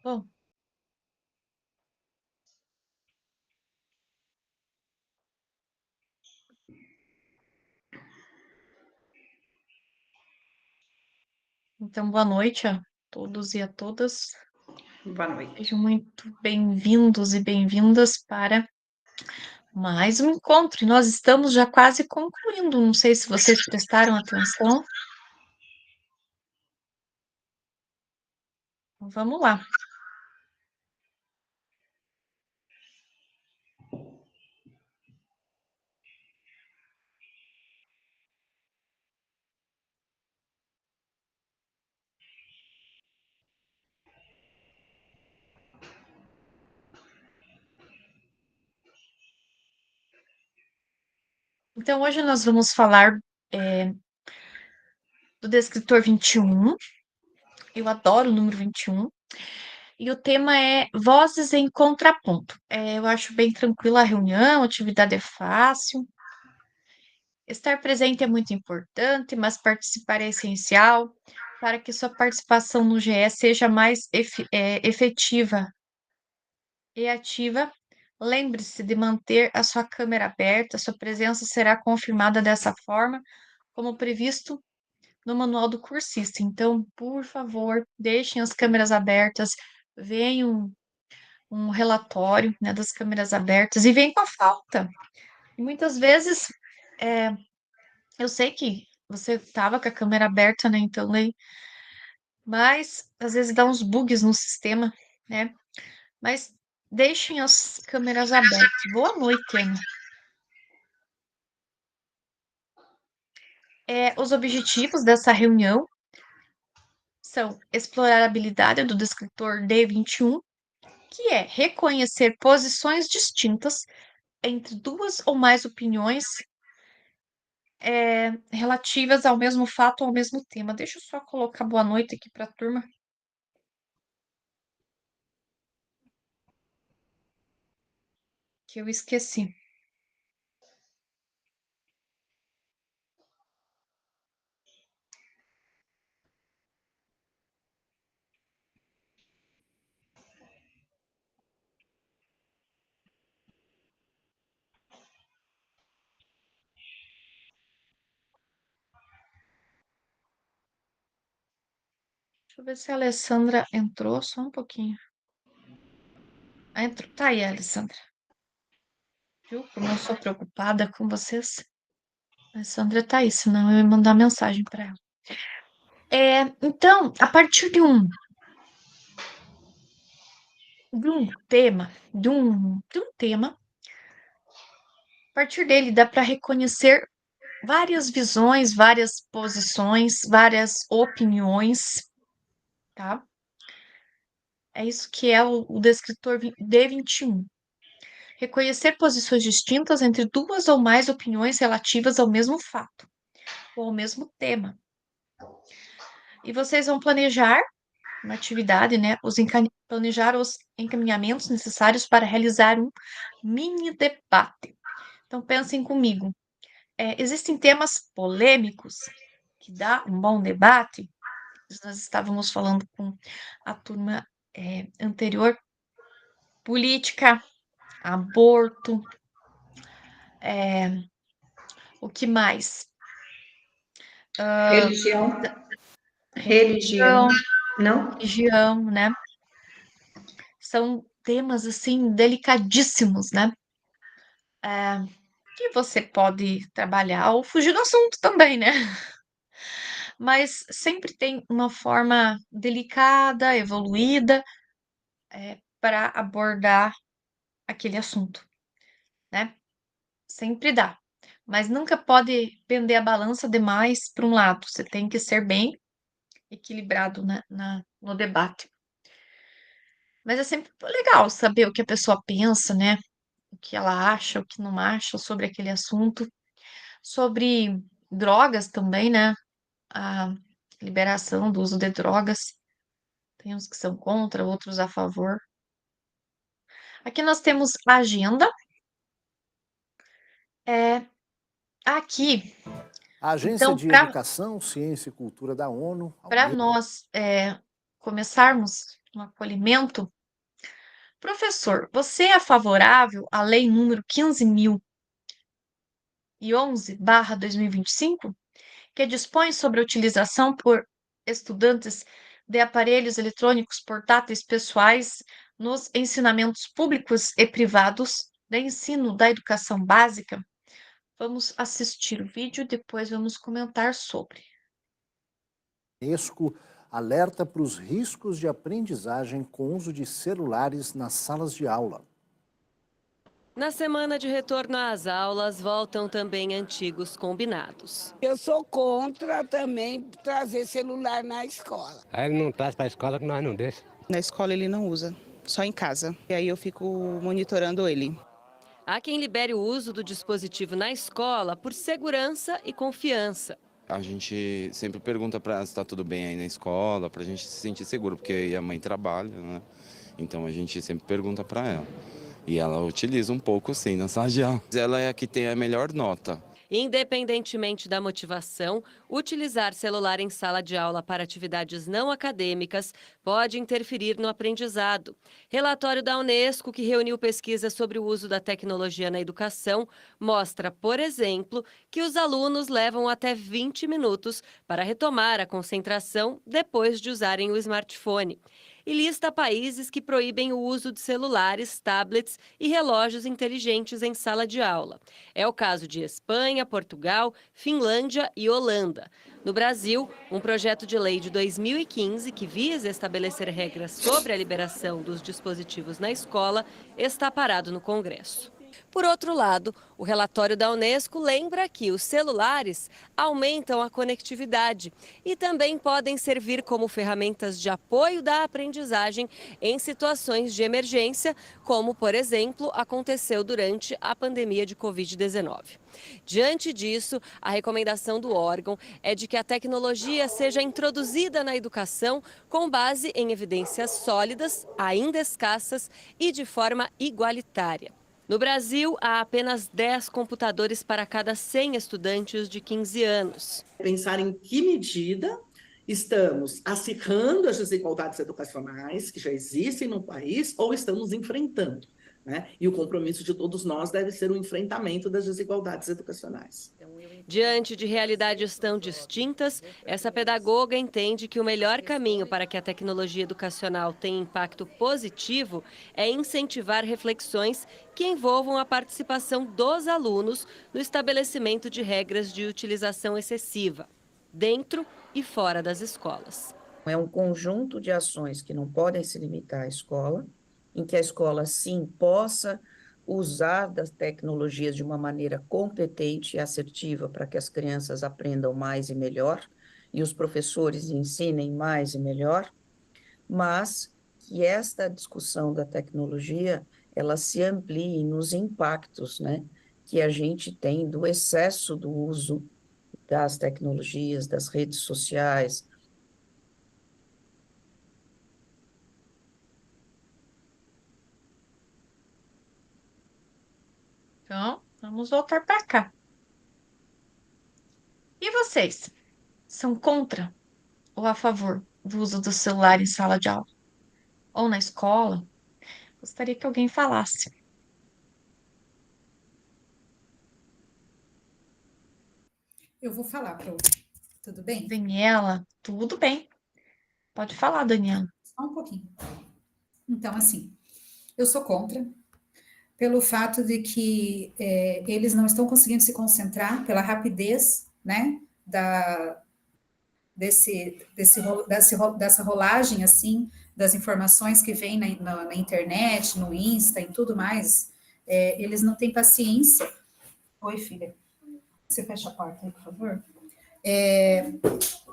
Bom, então boa noite a todos e a todas. Boa noite. Sejam muito bem-vindos e bem-vindas para mais um encontro. E nós estamos já quase concluindo. Não sei se vocês prestaram atenção. Vamos lá. Então, hoje nós vamos falar do Descritor 21. Eu adoro o número 21. E o tema é Vozes em Contraponto. Eu acho bem tranquila a reunião, a atividade é fácil. Estar presente é muito importante, mas participar é essencial para que sua participação no GE seja mais efetiva e ativa. Lembre-se de manter a sua câmera aberta, sua presença será confirmada dessa forma, como previsto no manual do cursista. Então, por favor, deixem as câmeras abertas, venham um relatório, né, das câmeras abertas e vem com a falta. E muitas vezes é, eu sei que você estava com a câmera aberta, né? Então, mas às vezes dá uns bugs no sistema, né? Mas deixem as câmeras abertas. Boa noite, Ana. Os objetivos dessa reunião são explorar a habilidade do descritor D21, que é reconhecer posições distintas entre duas ou mais opiniões relativas ao mesmo fato ou ao mesmo tema. Deixa eu só colocar boa noite aqui para a turma, que eu esqueci. Deixa eu ver se a Alessandra entrou, só um pouquinho. Ah, entrou. Tá aí, Alessandra. Viu como eu sou preocupada com vocês? A Alessandra tá aí, senão eu ia mandar mensagem para ela. Então, a partir de um tema, a partir dele dá para reconhecer várias visões, várias posições, várias opiniões, tá? É isso que é o descritor D21. Reconhecer posições distintas entre duas ou mais opiniões relativas ao mesmo fato ou ao mesmo tema. E vocês vão planejar uma atividade, né? Planejar os encaminhamentos necessários para realizar um mini debate. Então, pensem comigo. Existem temas polêmicos que dá um bom debate. Nós estávamos falando com a turma anterior, política, aborto, o que mais? Religião. Religião. Religião, Não? religião, né? São temas assim delicadíssimos, né? Que você pode trabalhar ou fugir do assunto também, né? Mas sempre tem uma forma delicada, evoluída, para abordar aquele assunto, né? Sempre dá. Mas nunca pode pender a balança demais para um lado. Você tem que ser bem equilibrado no debate. Mas é sempre legal saber o que a pessoa pensa, né? O que ela acha, o que não acha sobre aquele assunto. Sobre drogas também, né? A liberação do uso de drogas. Tem uns que são contra, outros a favor. Aqui nós temos a agenda. É, aqui, A Agência então, de Educação, Ciência e Cultura da ONU, a para Unesco, nós começarmos no acolhimento. Professor, você é favorável à lei número 15.011/2025, que dispõe sobre a utilização por estudantes de aparelhos eletrônicos portáteis pessoais nos ensinamentos públicos e privados de ensino da educação básica? Vamos assistir o vídeo, depois vamos comentar sobre. Unesco alerta para os riscos de aprendizagem com uso de celulares nas salas de aula. Na semana de retorno às aulas, voltam também antigos combinados. Eu sou contra também trazer celular na escola. Aí ele não traz para a escola que nós não deixa. Na escola ele não usa, só em casa. E aí eu fico monitorando ele. Há quem libere o uso do dispositivo na escola por segurança e confiança. A gente sempre pergunta para ela se está tudo bem aí na escola, para a gente se sentir seguro, porque a mãe trabalha, né? Então a gente sempre pergunta para ela. E ela utiliza um pouco, sim, na sala de aula. Ela é a que tem a melhor nota. Independentemente da motivação, utilizar celular em sala de aula para atividades não acadêmicas pode interferir no aprendizado. Relatório da Unesco, que reuniu pesquisas sobre o uso da tecnologia na educação, mostra, por exemplo, que os alunos levam até 20 minutos para retomar a concentração depois de usarem o smartphone. E lista países que proíbem o uso de celulares, tablets e relógios inteligentes em sala de aula. É o caso de Espanha, Portugal, Finlândia e Holanda. No Brasil, um projeto de lei de 2015 que visa estabelecer regras sobre a liberação dos dispositivos na escola está parado no Congresso. Por outro lado, o relatório da Unesco lembra que os celulares aumentam a conectividade e também podem servir como ferramentas de apoio da aprendizagem em situações de emergência, como, por exemplo, aconteceu durante a pandemia de Covid-19. Diante disso, a recomendação do órgão é de que a tecnologia seja introduzida na educação com base em evidências sólidas, ainda escassas e de forma igualitária. No Brasil, há apenas 10 computadores para cada 100 estudantes de 15 anos. Pensar em que medida estamos acirrando as desigualdades educacionais que já existem no país ou estamos enfrentando, né? E o compromisso de todos nós deve ser o enfrentamento das desigualdades educacionais. Diante de realidades tão distintas, essa pedagoga entende que o melhor caminho para que a tecnologia educacional tenha impacto positivo é incentivar reflexões que envolvam a participação dos alunos no estabelecimento de regras de utilização excessiva, dentro e fora das escolas. É um conjunto de ações que não podem se limitar à escola, em que a escola, sim, possa usar das tecnologias de uma maneira competente e assertiva para que as crianças aprendam mais e melhor, e os professores ensinem mais e melhor, mas que esta discussão da tecnologia, ela se amplie nos impactos, né, que a gente tem do excesso do uso das tecnologias, das redes sociais. Então, vamos voltar para cá. E vocês? São contra ou a favor do uso do celular em sala de aula? Ou na escola? Gostaria que alguém falasse. Eu vou falar, Pro. Tudo bem? Daniela, tudo bem. Pode falar, Daniela. Só um pouquinho. Então, assim, eu sou contra, pelo fato de que eles não estão conseguindo se concentrar pela rapidez, né, dessa rolagem, assim, das informações que vêm na internet, no Insta e tudo mais. Eles não têm paciência. Oi, filha. Você fecha a porta aí, por favor?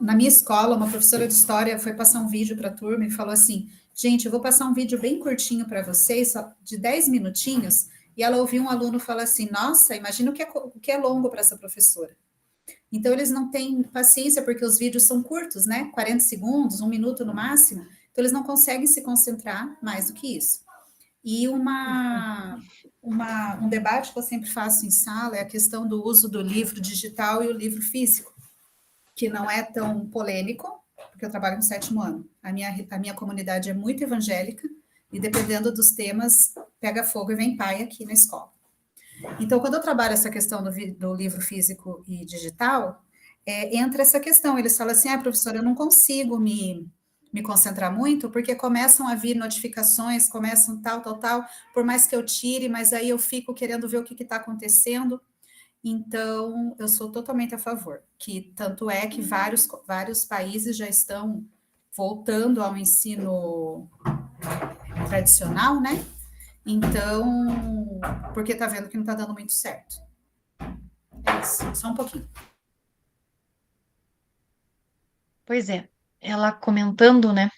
Na minha escola, uma professora de história foi passar um vídeo para a turma e falou assim: gente, eu vou passar um vídeo bem curtinho para vocês, só de 10 minutinhos, e ela ouviu um aluno falar assim: nossa, imagina o que é longo para essa professora. Então, eles não têm paciência, porque os vídeos são curtos, né? 40 segundos, 1 minuto no máximo, então eles não conseguem se concentrar mais do que isso. E um debate que eu sempre faço em sala é a questão do uso do livro digital e o livro físico, que não é tão polêmico, porque eu trabalho no 7º ano. A minha comunidade é muito evangélica, e dependendo dos temas, pega fogo e vem pai aqui na escola. Então, quando eu trabalho essa questão do livro físico e digital, entra essa questão. Eles falam assim, professora, eu não consigo me concentrar muito, porque começam a vir notificações, começam tal, por mais que eu tire, mas aí eu fico querendo ver o que está acontecendo. Então, eu sou totalmente a favor, que tanto é que vários países já estão voltando ao ensino tradicional, né? Então, porque tá vendo que não tá dando muito certo. É isso, só um pouquinho. Pois é, ela comentando, né,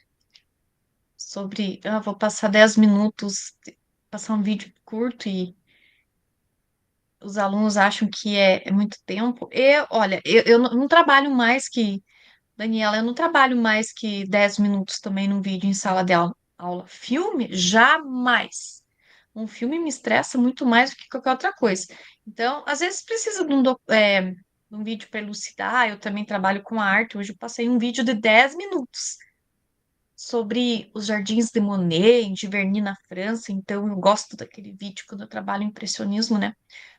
sobre, vou passar 10 minutos, passar um vídeo curto e os alunos acham que é muito tempo. Olha, eu não trabalho mais que, Daniela, eu não trabalho mais que 10 minutos também num vídeo em sala de aula. Filme, jamais. Um filme me estressa muito mais do que qualquer outra coisa. Então, às vezes precisa de um vídeo para elucidar. Eu também trabalho com arte. Hoje eu passei um vídeo de 10 minutos sobre os jardins de Monet, em Giverny, na França. Então, eu gosto daquele vídeo quando eu trabalho em impressionismo, né?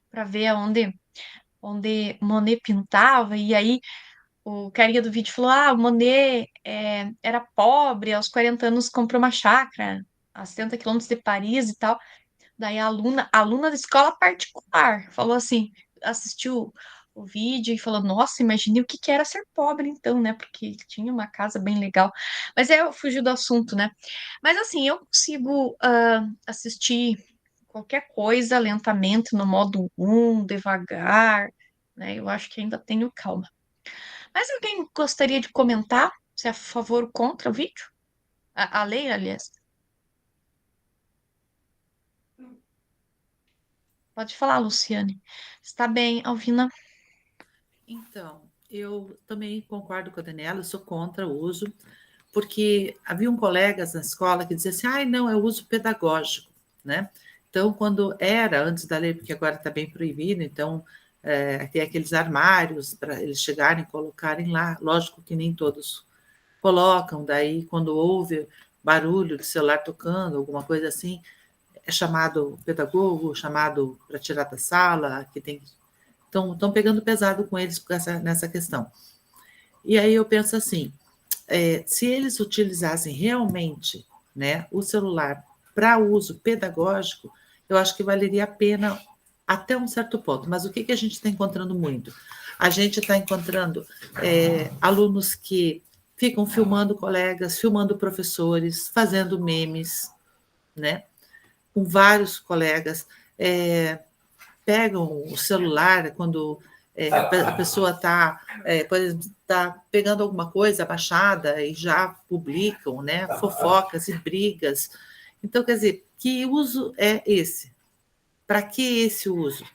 Para ver onde Monet pintava. E aí, o carinha do vídeo falou: o Monet era pobre, aos 40 anos comprou uma chácara a 70 quilômetros de Paris e tal. Daí a aluna da escola particular, falou assim, assistiu o vídeo e falou: nossa, imaginei o que que era ser pobre então, né? Porque ele tinha uma casa bem legal. Mas eu fugi do assunto, né? Mas assim, eu consigo assistir qualquer coisa lentamente, no modo 1, devagar, né? Eu acho que ainda tenho calma. Mas alguém gostaria de comentar se é a favor ou contra o vídeo? A lei, aliás. Pode falar, Luciane. Está bem, Alvina. Então, eu também concordo com a Daniela, eu sou contra o uso, porque haviam colegas na escola que diziam assim, não, é o uso pedagógico, né? Então, quando era antes da lei, porque agora está bem proibido, então tem aqueles armários para eles chegarem e colocarem lá, lógico que nem todos colocam, daí quando houve barulho de celular tocando, alguma coisa assim, é chamado pedagogo, chamado para tirar da sala, que tem... Estão pegando pesado com eles nessa questão. E aí eu penso assim, se eles utilizassem realmente, né, o celular para uso pedagógico, eu acho que valeria a pena até um certo ponto. Mas o que a gente está encontrando muito? A gente está encontrando alunos que ficam filmando colegas, filmando professores, fazendo memes, né, com vários colegas, pegam o celular quando a pessoa está, por exemplo, tá pegando alguma coisa baixada e já publicam, né, fofocas e brigas. Então, quer dizer, que uso é esse? Para que esse uso?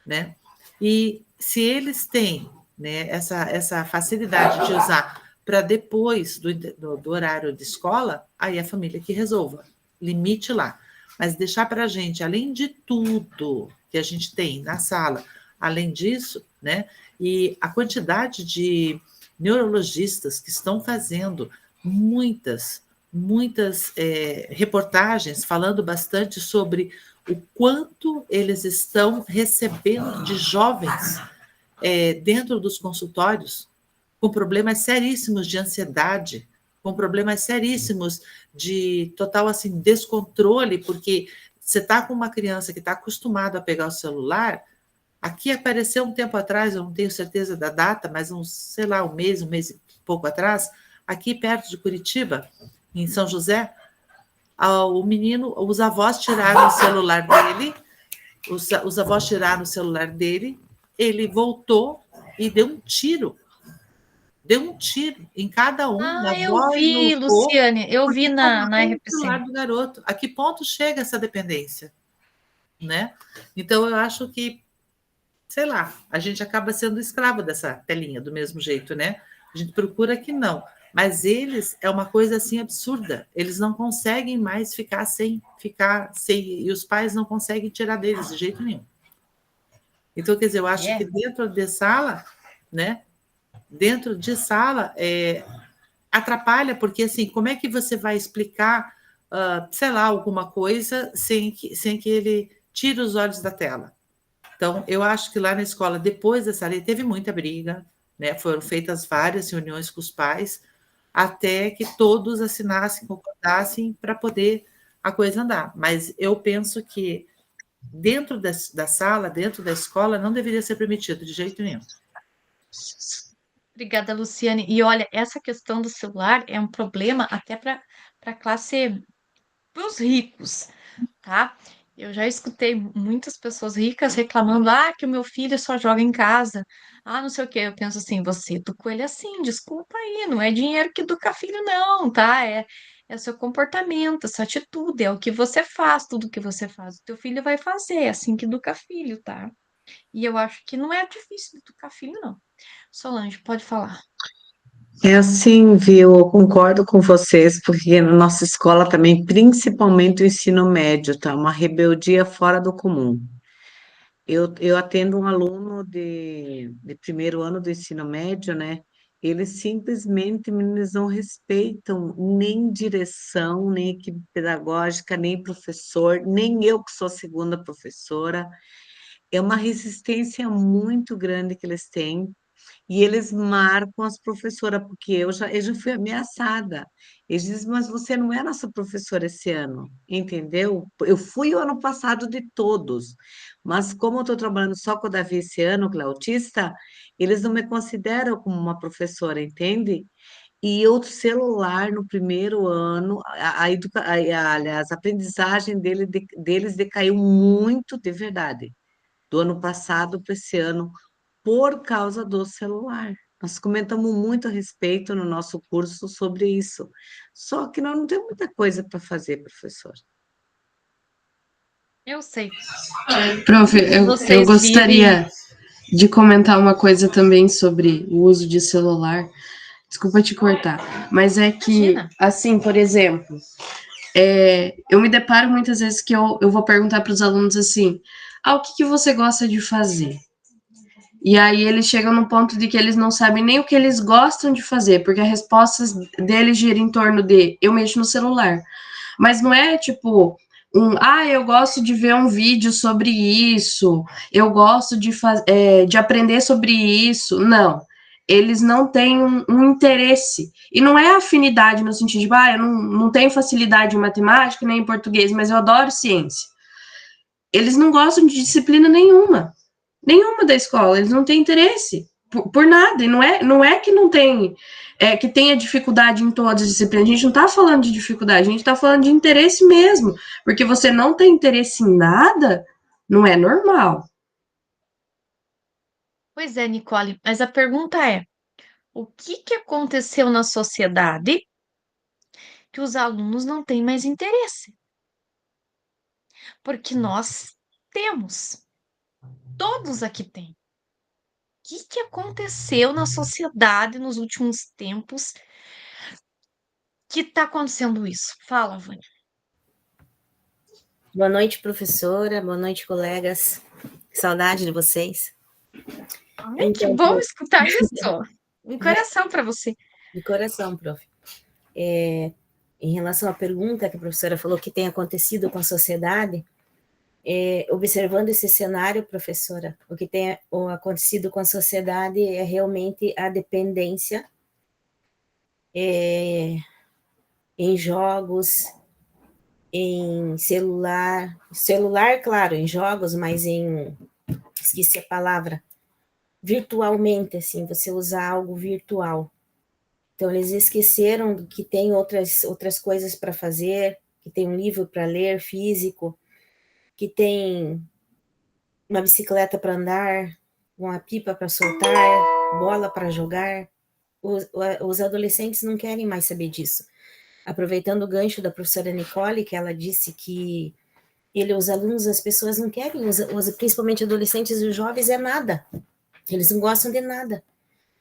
Né? E se eles têm, né, essa facilidade de usar para depois do horário de escola, aí a família que resolva, limite lá. Mas deixar para a gente, além de tudo que a gente tem na sala, além disso, né, e a quantidade de neurologistas que estão fazendo muitas reportagens falando bastante sobre o quanto eles estão recebendo de jovens dentro dos consultórios com problemas seríssimos de ansiedade, com problemas seríssimos de total assim, descontrole, porque você está com uma criança que está acostumada a pegar o celular. Aqui apareceu um tempo atrás, eu não tenho certeza da data, mas um mês e pouco atrás, aqui perto de Curitiba, em São José, o menino, os avós tiraram o celular dele, os avós tiraram o celular dele, ele voltou e deu um tiro em cada um, na Eu voz, vi, no corpo, Luciane, eu vi porque na tomou o RPC. celular do garoto. A que ponto chega essa dependência? Né? Então, eu acho que, sei lá, a gente acaba sendo escravo dessa telinha do mesmo jeito, né? A gente procura que não. Mas eles, é uma coisa assim absurda. Eles não conseguem mais ficar sem, e os pais não conseguem tirar deles de jeito nenhum. Então, quer dizer, eu acho que dentro de sala, né? Dentro de sala, atrapalha, porque assim, como é que você vai explicar, sei lá, alguma coisa sem que ele tire os olhos da tela? Então, eu acho que lá na escola, depois dessa lei, teve muita briga, né? Foram feitas várias reuniões com os pais, até que todos assinassem, concordassem para poder a coisa andar. Mas eu penso que dentro da sala, dentro da escola, não deveria ser permitido de jeito nenhum. Obrigada, Luciane. E olha, essa questão do celular é um problema até para a classe, para os ricos, tá? Eu já escutei muitas pessoas ricas reclamando, que o meu filho só joga em casa, não sei o quê. Eu penso assim, você educou ele assim, desculpa aí, não é dinheiro que educa filho, não, tá? É seu comportamento, sua atitude, é o que você faz, tudo que você faz, o teu filho vai fazer, é assim que educa filho, tá? E eu acho que não é difícil educar filho, não. Solange, pode falar. É assim, viu? Eu concordo com vocês, porque na nossa escola também, principalmente o ensino médio, tá uma rebeldia fora do comum. Eu atendo um aluno de primeiro ano do ensino médio, né? Eles simplesmente, meninos, não respeitam nem direção, nem equipe pedagógica, nem professor, nem eu que sou a segunda professora. É uma resistência muito grande que eles têm. E eles marcam as professoras, porque eu já fui ameaçada. Eles dizem, mas você não é nossa professora esse ano, entendeu? Eu fui o ano passado de todos, mas como eu estou trabalhando só com o Davi esse ano, que ele é autista, eles não me consideram como uma professora, entende? E outro celular no primeiro ano, aliás, a aprendizagem deles decaiu muito, de verdade, do ano passado para esse ano por causa do celular. Nós comentamos muito a respeito no nosso curso sobre isso. Só que nós não temos muita coisa para fazer, professor. Eu sei. Prof, eu Vocês gostaria de comentar uma coisa também sobre o uso de celular. Desculpa te cortar, mas é que, Imagina. assim, por exemplo, eu me deparo muitas vezes que eu vou perguntar para os alunos assim, o que você gosta de fazer? E aí eles chegam no ponto de que eles não sabem nem o que eles gostam de fazer, porque a resposta deles gira em torno de eu mexo no celular. Mas não é tipo eu gosto de ver um vídeo sobre isso, eu gosto de aprender sobre isso. Não. Eles não têm um interesse. E não é afinidade no sentido de, eu não tenho facilidade em matemática nem em português, mas eu adoro ciência. Eles não gostam de disciplina nenhuma da escola, eles não têm interesse por nada, e não é que não tem, que tenha dificuldade em todas as disciplinas, a gente não está falando de dificuldade, a gente está falando de interesse mesmo, porque você não tem interesse em nada, não é normal. Pois é, Nicole, mas a pergunta é, o que aconteceu na sociedade que os alunos não têm mais interesse? Porque nós temos, todos aqui têm. O que aconteceu na sociedade nos últimos tempos que está acontecendo isso? Fala, Vânia. Boa noite, professora. Boa noite, colegas. Saudade de vocês. Ai, que bom escutar isso. Um coração para você. De coração, prof. Em relação à pergunta que a professora falou, que tem acontecido com a sociedade, observando esse cenário, professora, o que tem acontecido com a sociedade é realmente a dependência em jogos, em celular, claro, em jogos, mas esqueci a palavra, virtualmente, assim, você usar algo virtual. Então, eles esqueceram que tem outras coisas para fazer, que tem um livro para ler, físico, que tem uma bicicleta para andar, uma pipa para soltar, bola para jogar. Os adolescentes não querem mais saber disso. Aproveitando o gancho da professora Nicole, que ela disse que os alunos, as pessoas não querem, principalmente adolescentes e os jovens, nada. Eles não gostam de nada.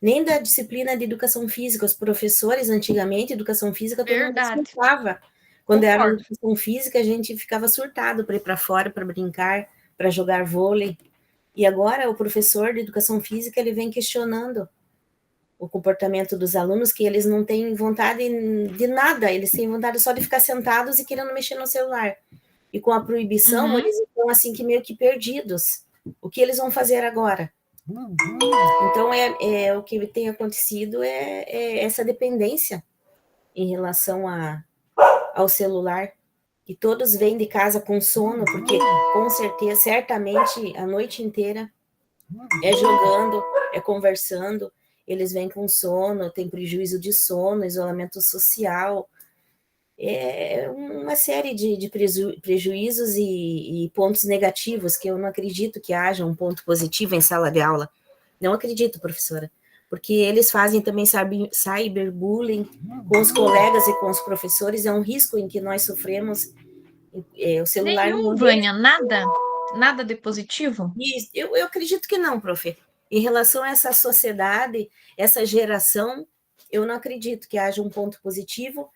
Nem da disciplina de educação física. Os professores, antigamente, educação física, todo mundo surtava. Quando era educação física, a gente ficava surtado para ir para fora, para brincar, para jogar vôlei. E agora, o professor de educação física, ele vem questionando. o comportamento dos alunos, que eles não têm vontade de nada, eles têm vontade só de ficar sentados e querendo mexer no celular. E com a proibição, eles estão assim que meio que perdidos. O que eles vão fazer agora? Então, o que tem acontecido é essa dependência em relação ao celular. E todos vêm de casa com sono, porque com certeza, certamente, a noite inteira é jogando, é conversando, eles vêm com sono, tem prejuízo de sono, isolamento social, uma série de prejuízos e pontos negativos, que eu não acredito que haja um ponto positivo em sala de aula. Não acredito, professora, porque eles fazem também cyberbullying com os colegas e com os professores, é um risco em que nós sofremos. O celular Nenhum, Vânia, nada? Nada de positivo? Isso, eu acredito que não, prof. Em relação a essa sociedade, essa geração, eu não acredito que haja um ponto positivo.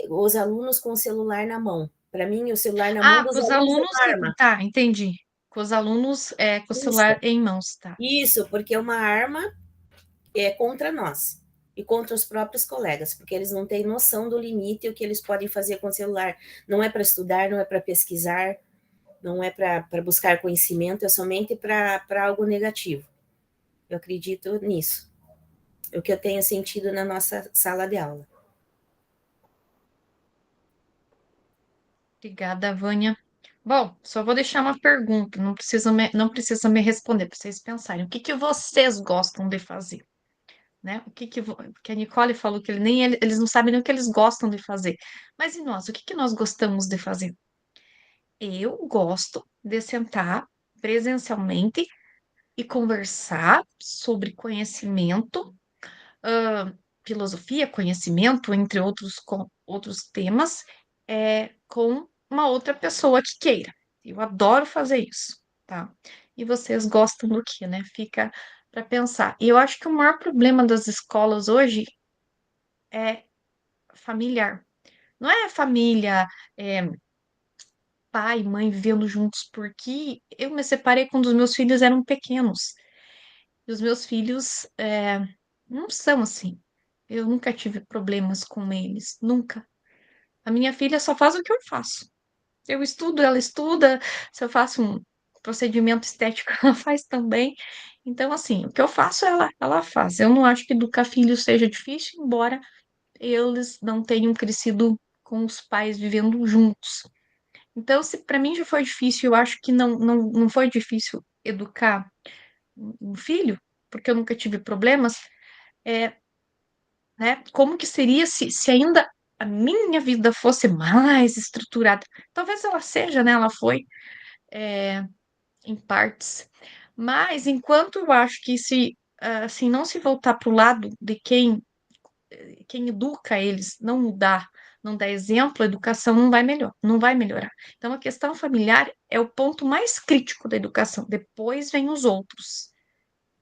Os alunos com o celular na mão. Para mim, o celular na mão dos com os alunos é alunos, uma arma. tá, entendi. Com os alunos com o celular em mãos, tá. Isso, porque é uma arma contra nós e contra os próprios colegas, porque eles não têm noção do limite e o que eles podem fazer com o celular. Não é para estudar, não é para pesquisar, não é para buscar conhecimento, é somente para algo negativo. Eu acredito nisso. É o que eu tenho sentido na nossa sala de aula. Obrigada, Vânia. Bom, só vou deixar uma pergunta, não precisa me responder, para vocês pensarem. O que que vocês gostam de fazer? Né? Que a Nicole falou que eles não sabem nem o que eles gostam de fazer. Mas e nós? O que que nós gostamos de fazer? Eu gosto de sentar presencialmente e conversar sobre conhecimento, filosofia, conhecimento, entre outros temas, com uma outra pessoa que queira. Eu adoro fazer isso, tá? E vocês gostam do quê, né? Fica para pensar. E eu acho que o maior problema das escolas hoje é familiar. Não é família, pai e mãe vivendo juntos, porque eu me separei quando os meus filhos eram pequenos. E os meus filhos não são assim. Eu nunca tive problemas com eles, nunca. A minha filha só faz o que eu faço. Eu estudo, ela estuda. Se eu faço um procedimento estético, ela faz também. Então, assim, o que eu faço, ela faz. Eu não acho que educar filhos seja difícil, embora eles não tenham crescido com os pais vivendo juntos. Então, se para mim já foi difícil, eu acho que não foi difícil educar um filho, porque eu nunca tive problemas, né? Como que seria se ainda a minha vida fosse mais estruturada? Talvez ela seja, né? Ela foi em partes. Mas enquanto eu acho que se assim não se voltar para o lado de quem educa eles, não mudar, não dar exemplo, a educação não vai melhorar. Então a questão familiar é o ponto mais crítico da educação. Depois vem os outros.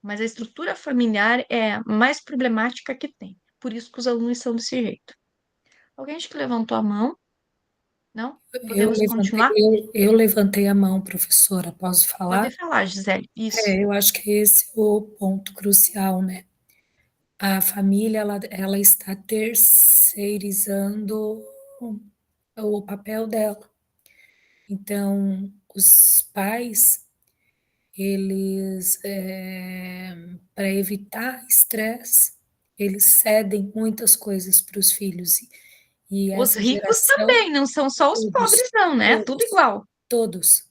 Mas a estrutura familiar é a mais problemática que tem. Por isso que os alunos são desse jeito. Alguém acho que levantou a mão? Não? Podemos continuar? Eu levantei a mão, professora, posso falar? Pode falar, Gisele. Isso. Eu acho que esse é o ponto crucial, né? A família, ela está terceirizando o papel dela. Então, os pais, eles, para evitar estresse, eles cedem muitas coisas para os filhos. E Os essa ricos geração, também, não são só os pobres, não, né? Tudo igual. Todos.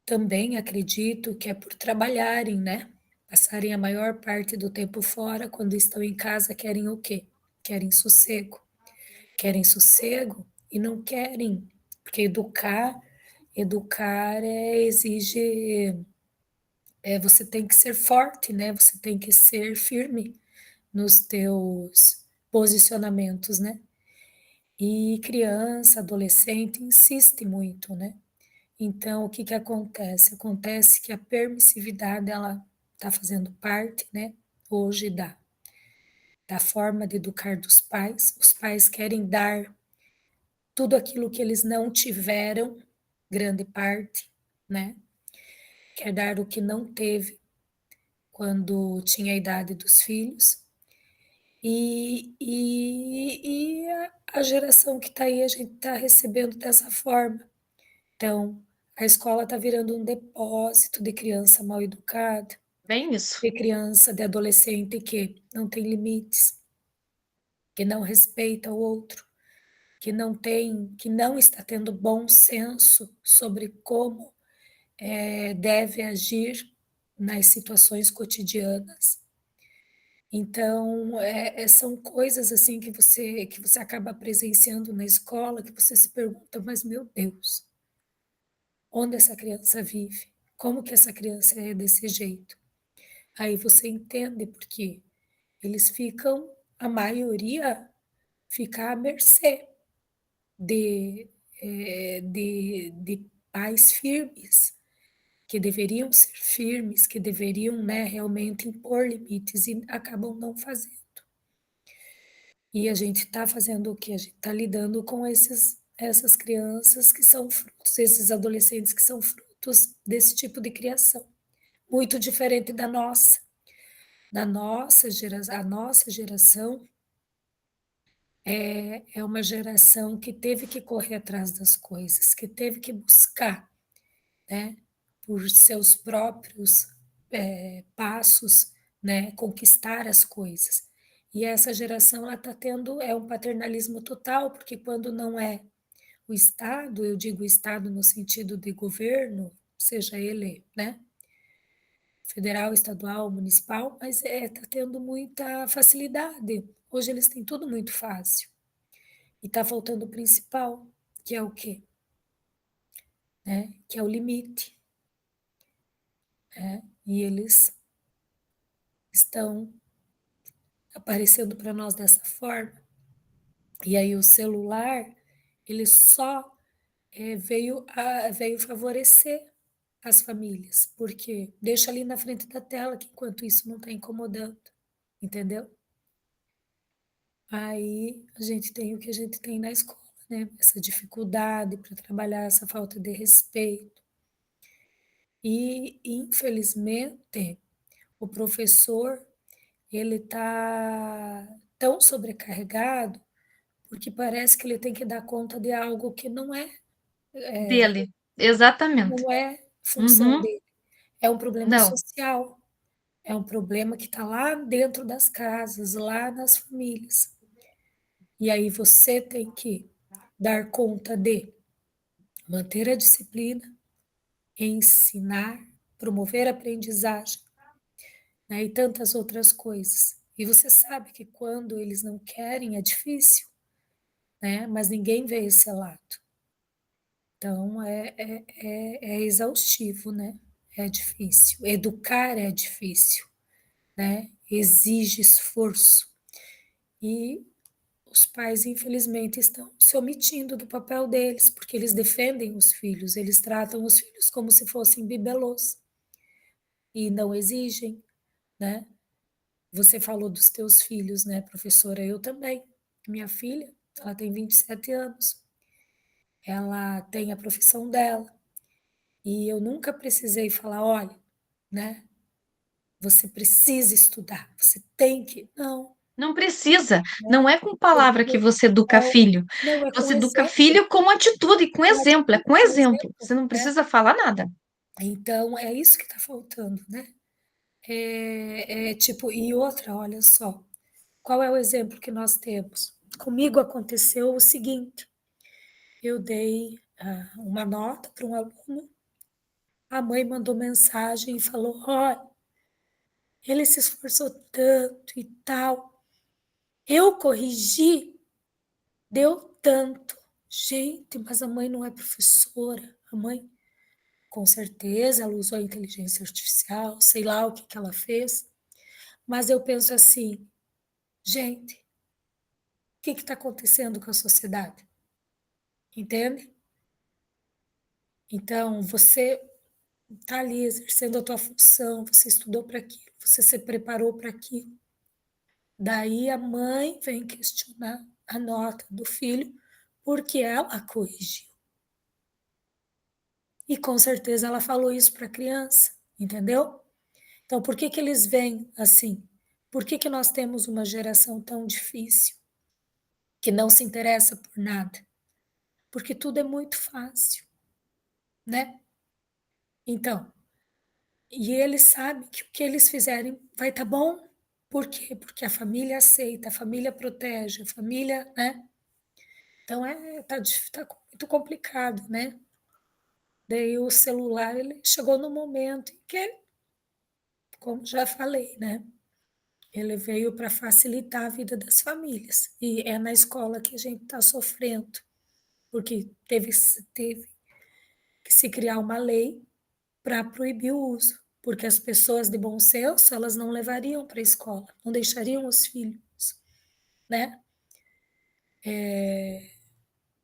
Também acredito que é por trabalharem, né? Passarem a maior parte do tempo fora, quando estão em casa, querem o quê? Querem sossego. Querem sossego e não querem, porque educar exige, você tem que ser forte, né? Você tem que ser firme nos teus posicionamentos, né? E criança, adolescente insiste muito, né? Então, o que que acontece? Acontece que a permissividade, ela está fazendo parte, né, hoje da forma de educar dos pais. Os pais querem dar tudo aquilo que eles não tiveram, grande parte, né? quer dar o que não teve quando tinha a idade dos filhos. E a geração que está aí, a gente está recebendo dessa forma. Então, a escola está virando um depósito de criança mal educada, Bem isso. de criança, de adolescente que não tem limites, que não respeita o outro, que não está tendo bom senso sobre como deve agir nas situações cotidianas. Então, são coisas assim que você acaba presenciando na escola, que você se pergunta, mas meu Deus, onde essa criança vive? Como que essa criança é desse jeito? Aí você entende porque eles ficam, a maioria, fica à mercê de pais firmes, que deveriam ser firmes, que deveriam, né, realmente impor limites e acabam não fazendo. E a gente está fazendo o quê? A gente está lidando com essas crianças que são frutos, esses adolescentes que são frutos desse tipo de criação, muito diferente da nossa. A nossa geração é uma geração que teve que correr atrás das coisas, que teve que buscar, né, por seus próprios passos, né, conquistar as coisas. E essa geração ela está tendo um paternalismo total, porque quando não é o Estado, eu digo Estado no sentido de governo, seja ele, né, federal, estadual, municipal, mas está tendo muita facilidade. Hoje eles têm tudo muito fácil. E está faltando o principal, que é o quê? Né? Que é o limite. E eles estão aparecendo para nós dessa forma. E aí o celular, ele só veio favorecer as famílias, porque deixa ali na frente da tela, que enquanto isso não está incomodando, entendeu? Aí a gente tem o que a gente tem na escola, né? Essa dificuldade para trabalhar essa falta de respeito. E, infelizmente, o professor, ele está tão sobrecarregado porque parece que ele tem que dar conta de algo que não é, Dele, exatamente. não é função Uhum. dele. É um problema Não, social, é um problema que está lá dentro das casas, lá nas famílias. E aí você tem que dar conta de manter a disciplina, ensinar, promover a aprendizagem, né, e tantas outras coisas. E você sabe que quando eles não querem é difícil, né, mas ninguém vê esse lado. Então é exaustivo, né? É difícil. Educar é difícil, né? Exige esforço. E os pais, infelizmente, estão se omitindo do papel deles, porque eles defendem os filhos, eles tratam os filhos como se fossem bibelôs e não exigem, né? Você falou dos teus filhos, né, professora? Eu também. Minha filha, ela tem 27 anos. Ela tem a profissão dela. E eu nunca precisei falar, olha, né? Você precisa estudar, você tem que. Não. não precisa. Né? Não é com palavra que você educa filho. Não, é com Você educa exemplo. filho com atitude, com exemplo. É com exemplo. Exemplo, Você não né? precisa falar nada. Então, é isso que está faltando, né? Tipo, e outra, olha só, qual é o exemplo que nós temos? Comigo aconteceu o seguinte, eu dei uma nota para um aluno, a mãe mandou mensagem e falou, olha, ele se esforçou tanto e tal, eu corrigi, deu tanto. Gente, mas a mãe não é professora, a mãe, com certeza, ela usou a inteligência artificial, sei lá o que ela fez, mas eu penso assim, gente, o que está acontecendo com a sociedade? Entende? Então, você está ali exercendo a tua função, você estudou para aquilo, você se preparou para aquilo. Daí a mãe vem questionar a nota do filho porque ela corrigiu. E com certeza ela falou isso para a criança, entendeu? Então, por que que eles veem assim? Por que que nós temos uma geração tão difícil, que não se interessa por nada? Porque tudo é muito fácil, né? Então, e eles sabem que o que eles fizerem vai estar bom. Por quê? Porque a família aceita, a família protege, a família, né? Então, tá muito complicado, né? Daí o celular, ele chegou no momento em que, como já falei, né? Ele veio para facilitar a vida das famílias. E é na escola que a gente está sofrendo, porque teve que se criar uma lei para proibir o uso, porque as pessoas de bom senso, elas não levariam para a escola, não deixariam os filhos, né,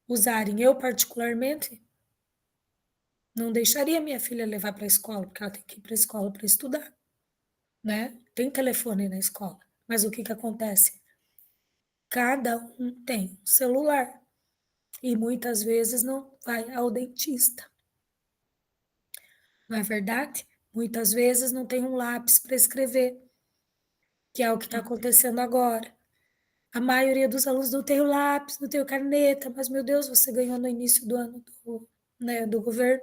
usarem. Eu, particularmente, não deixaria minha filha levar para a escola, porque ela tem que ir para a escola para estudar, né? Tem telefone na escola, mas o que que acontece? Cada um tem um celular e muitas vezes não vai ao dentista. Não é verdade? Muitas vezes não tem um lápis para escrever, que é o que está acontecendo agora. A maioria dos alunos não tem o lápis, não tem o caneta, mas, meu Deus, você ganhou no início do ano do governo.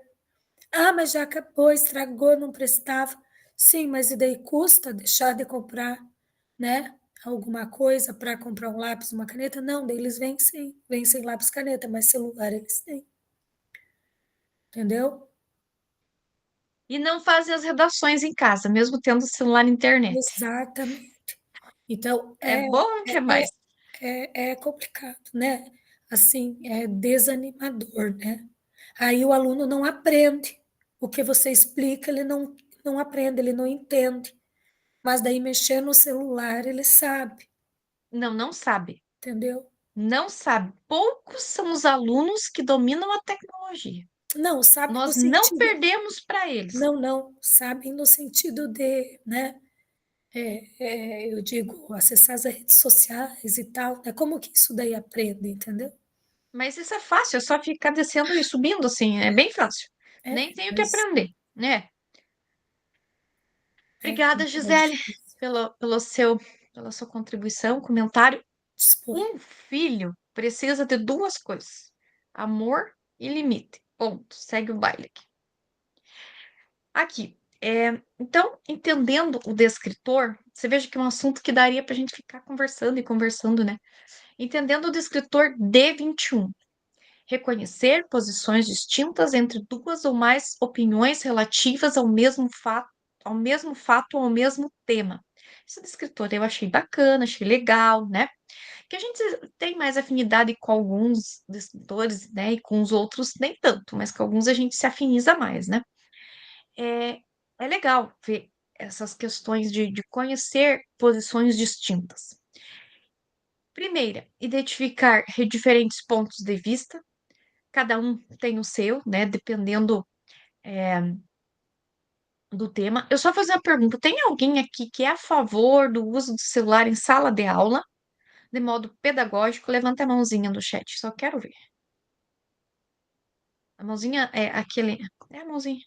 Ah, mas já acabou, estragou, não prestava. Sim, mas e daí custa deixar de comprar, né, alguma coisa para comprar um lápis, uma caneta? Não, daí eles vêm sem lápis, caneta, mas celular eles têm. Entendeu? E não fazem as redações em casa, mesmo tendo celular e internet. Exatamente. Então, É bom que é mais. é complicado, né? Assim, é desanimador, né? Aí o aluno não aprende. O que você explica, ele não aprende, ele não entende. Mas daí mexer no celular, ele sabe, Não sabe. entendeu? Não sabe. Poucos são os alunos que dominam a tecnologia. Não, sabe no Nós não sentido. perdemos para eles. Não, sabem no sentido de, né? Eu digo, acessar as redes sociais e tal, né? Como que isso daí aprende, entendeu? Mas isso é fácil, é só ficar descendo e subindo, assim, é bem fácil. Nem tenho que mas aprender, né? Obrigada, Gisele, pela sua contribuição, comentário. Um filho precisa de duas coisas: amor e limite. Ponto. Segue o baile aqui. Então, entendendo o descritor, você veja que é um assunto que daria para a gente ficar conversando e conversando, né? Entendendo o descritor D21. Reconhecer posições distintas entre duas ou mais opiniões relativas ao mesmo fato ou ao mesmo tema. Esse descritor eu achei bacana, achei legal, né? Que a gente tem mais afinidade com alguns descritores, né? E com os outros nem tanto, mas com alguns a gente se afiniza mais, né? É legal ver essas questões de conhecer posições distintas. Primeira, identificar diferentes pontos de vista. Cada um tem o seu, né? Dependendo do tema. Eu só vou fazer uma pergunta: tem alguém aqui que é a favor do uso do celular em sala de aula, de modo pedagógico? Levanta a mãozinha no chat, só quero ver. A mãozinha é aquele. É a mãozinha.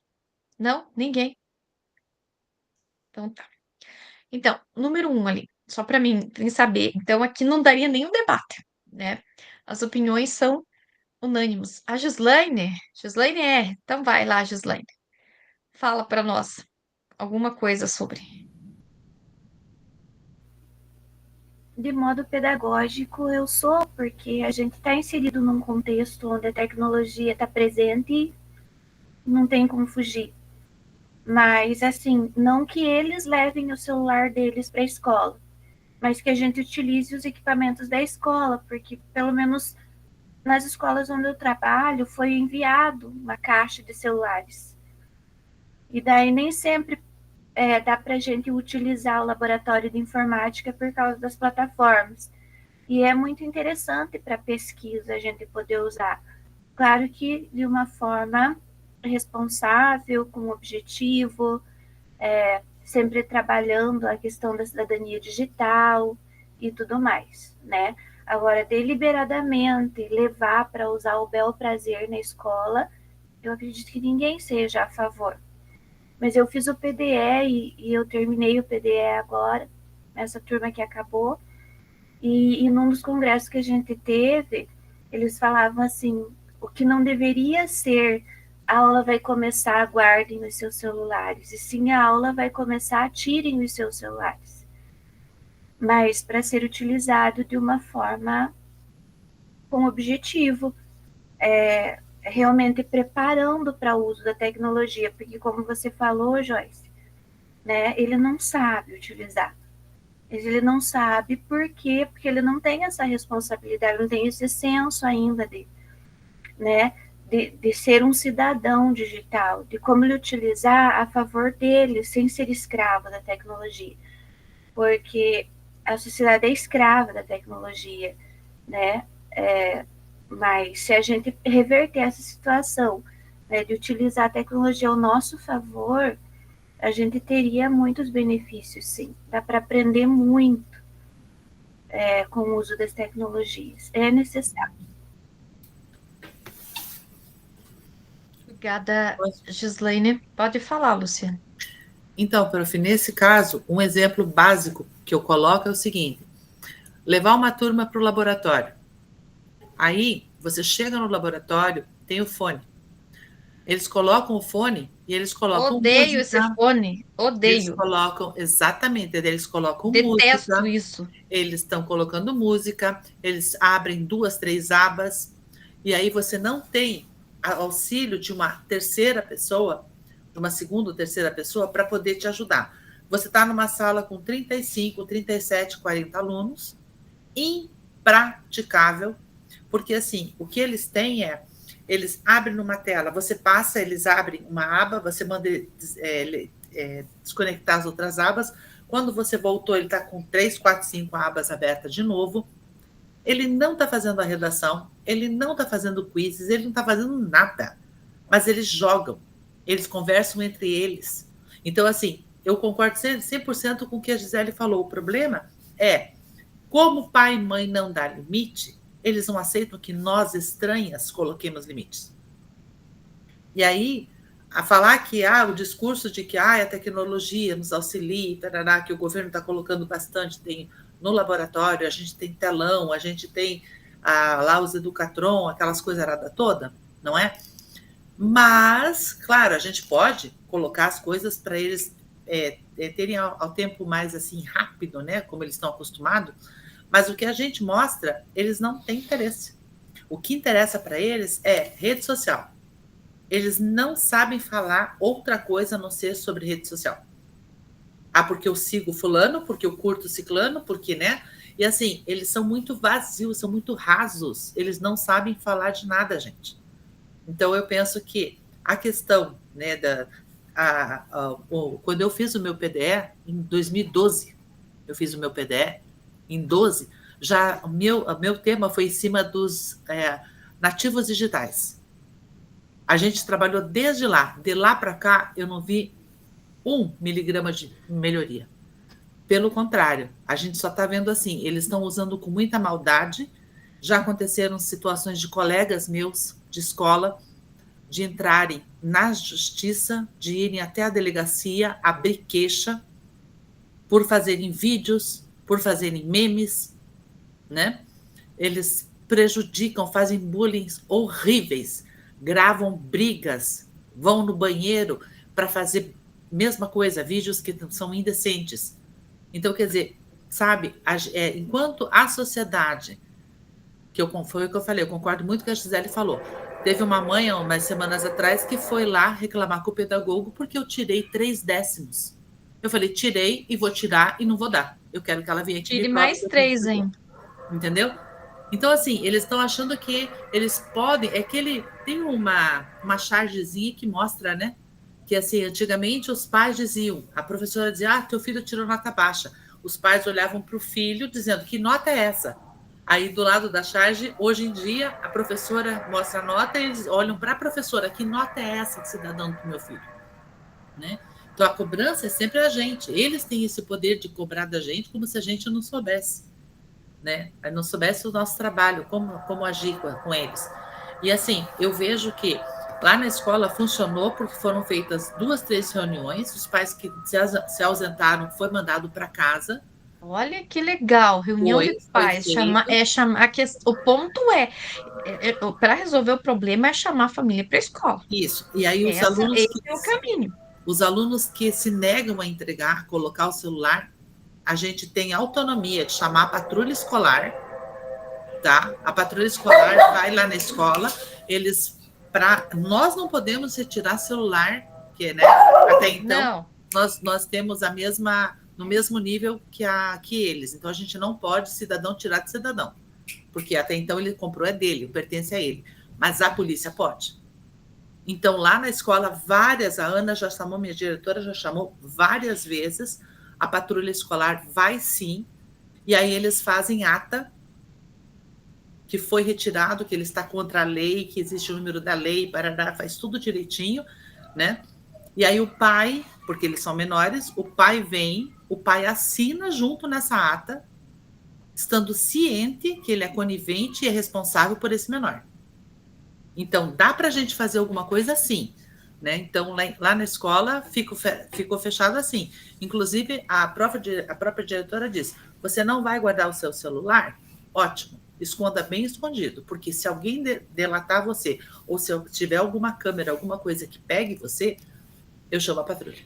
Não? Ninguém? Então tá. Então, número 1 ali, só para mim saber. Então, aqui não daria nenhum debate, né? As opiniões são unânimes. A Gislaine então vai lá, Gislaine. Fala para nós alguma coisa sobre. De modo pedagógico, eu sou, porque a gente está inserido num contexto onde a tecnologia está presente, não tem como fugir. Mas, assim, não que eles levem o celular deles para a escola, mas que a gente utilize os equipamentos da escola, porque, pelo menos nas escolas onde eu trabalho, foi enviado uma caixa de celulares. E daí nem sempre dá para a gente utilizar o laboratório de informática por causa das plataformas. E é muito interessante para pesquisa a gente poder usar. Claro que de uma forma responsável, com objetivo, sempre trabalhando a questão da cidadania digital e tudo mais, né? Agora, deliberadamente levar para usar o bel prazer na escola, Eu acredito que ninguém seja a favor. Mas eu fiz o PDE e eu terminei o PDE agora, essa turma que acabou. E num dos congressos que a gente teve, eles falavam assim, o que não deveria ser a aula vai começar, guardem os seus celulares, e sim a aula vai começar, tirem os seus celulares. Mas para ser utilizado de uma forma com objetivo, realmente preparando para o uso da tecnologia, porque como você falou, Joyce, né, ele não sabe utilizar. Ele não sabe por quê? Porque ele não tem essa responsabilidade, não tem esse senso ainda de ser um cidadão digital, de como ele utilizar a favor dele, sem ser escravo da tecnologia. Porque a sociedade é escrava da tecnologia, né? Mas se a gente reverter essa situação, né, de utilizar a tecnologia ao nosso favor, a gente teria muitos benefícios, sim. Dá para aprender muito com o uso das tecnologias. É necessário. Obrigada, Gislaine. Pode falar, Luciana. Então, prof, nesse caso, um exemplo básico que eu coloco é o seguinte: levar uma turma para o laboratório. Aí, você chega no laboratório, tem o fone. Eles colocam o fone e eles colocam Odeio música. esse fone, odeio. Eles colocam, exatamente, eles colocam Detesto música. isso. Eles estão colocando música, eles abrem 2, 3 abas, e aí você não tem auxílio de uma terceira pessoa, de uma segunda ou terceira pessoa, para poder te ajudar. Você está numa sala com 35, 37, 40 alunos, impraticável, porque assim, o que eles têm eles abrem numa tela, você passa, eles abrem uma aba, você manda desconectar as outras abas, quando você voltou, ele está com 3, 4, 5 abas abertas de novo, ele não está fazendo a redação, ele não está fazendo quizzes, ele não está fazendo nada, mas eles jogam, eles conversam entre eles. Então, assim, eu concordo 100% com o que a Gisele falou. O problema é, como pai e mãe não dá limite, eles não aceitam que nós, estranhas, coloquemos limites. E aí, a falar que o discurso de que a tecnologia nos auxilia, tarará, que o governo está colocando bastante, tem no laboratório, a gente tem telão, a gente tem lá os Educatron, aquelas coisas aradas toda, não é? Mas, claro, a gente pode colocar as coisas para eles terem ao tempo mais assim rápido, né? Como eles estão acostumados, mas o que a gente mostra, eles não têm interesse. O que interessa para eles é rede social. Eles não sabem falar outra coisa a não ser sobre rede social. Porque eu sigo fulano, porque eu curto ciclano, porque, né? E assim, eles são muito vazios, são muito rasos. Eles não sabem falar de nada, gente. Então, eu penso que a questão, né, quando eu fiz o meu PDE, em 2012, eu fiz o meu PDE, em 12, já o meu tema foi em cima dos nativos digitais. A gente trabalhou desde lá. De lá para cá, eu não vi 1 miligrama de melhoria. Pelo contrário, a gente só está vendo assim, eles estão usando com muita maldade. Já aconteceram situações de colegas meus de escola de entrarem na justiça, de irem até a delegacia, abrir queixa por fazerem vídeos, por fazerem memes, né? Eles prejudicam, fazem bullying horríveis, gravam brigas, vão no banheiro para fazer mesma coisa, vídeos que são indecentes. Então, quer dizer, sabe, enquanto a sociedade, foi o que eu falei, eu concordo muito com o que a Gisele falou. Teve uma mãe, umas semanas atrás, que foi lá reclamar com o pedagogo porque eu tirei 3 décimos. Eu falei, tirei e vou tirar e não vou dar. Eu quero que ela venha aqui. Tire mais 3, hein? Entendeu? Então, assim, eles estão achando que eles podem... É que ele tem uma chargezinha que mostra, né? Que, assim, antigamente os pais diziam... A professora dizia, teu filho tirou nota baixa. Os pais olhavam para o filho dizendo, que nota é essa? Aí, do lado da charge, hoje em dia, a professora mostra a nota e eles olham para a professora. Que nota é essa que você está dando para o meu filho? Né? Então, a cobrança é sempre a gente. Eles têm esse poder de cobrar da gente como se a gente não soubesse. Né? Não soubesse o nosso trabalho, como agir com eles. E assim, eu vejo que Lá na escola funcionou porque foram feitas 2, 3 reuniões, os pais que se ausentaram foi mandado para casa. Olha que legal, reunião de Foi pais, feito. chamar o ponto para resolver o problema é chamar a família para a escola. Isso. E aí Esse é o caminho. Os alunos que se negam a entregar, colocar o celular, a gente tem autonomia de chamar a patrulha escolar, tá? A patrulha escolar vai lá na escola, nós não podemos retirar celular, porque, né, até então nós temos no mesmo nível que eles. Então a gente não pode cidadão tirar de cidadão, porque até então ele comprou, é dele, pertence a ele. Mas a polícia pode. Então, lá na escola, a Ana já chamou, minha diretora já chamou várias vezes, a patrulha escolar vai sim, e aí eles fazem ata, que foi retirado, que ele está contra a lei, que existe o número da lei, parará, faz tudo direitinho, né? E aí o pai, porque eles são menores, o pai vem, o pai assina junto nessa ata, estando ciente que ele é conivente e é responsável por esse menor. Então, dá para a gente fazer alguma coisa assim, né? Então, lá na escola ficou fechado assim. Inclusive, a própria diretora disse, você não vai guardar o seu celular? Ótimo, esconda bem escondido, porque se alguém delatar você, ou se tiver alguma câmera, alguma coisa que pegue você, eu chamo a patrulha.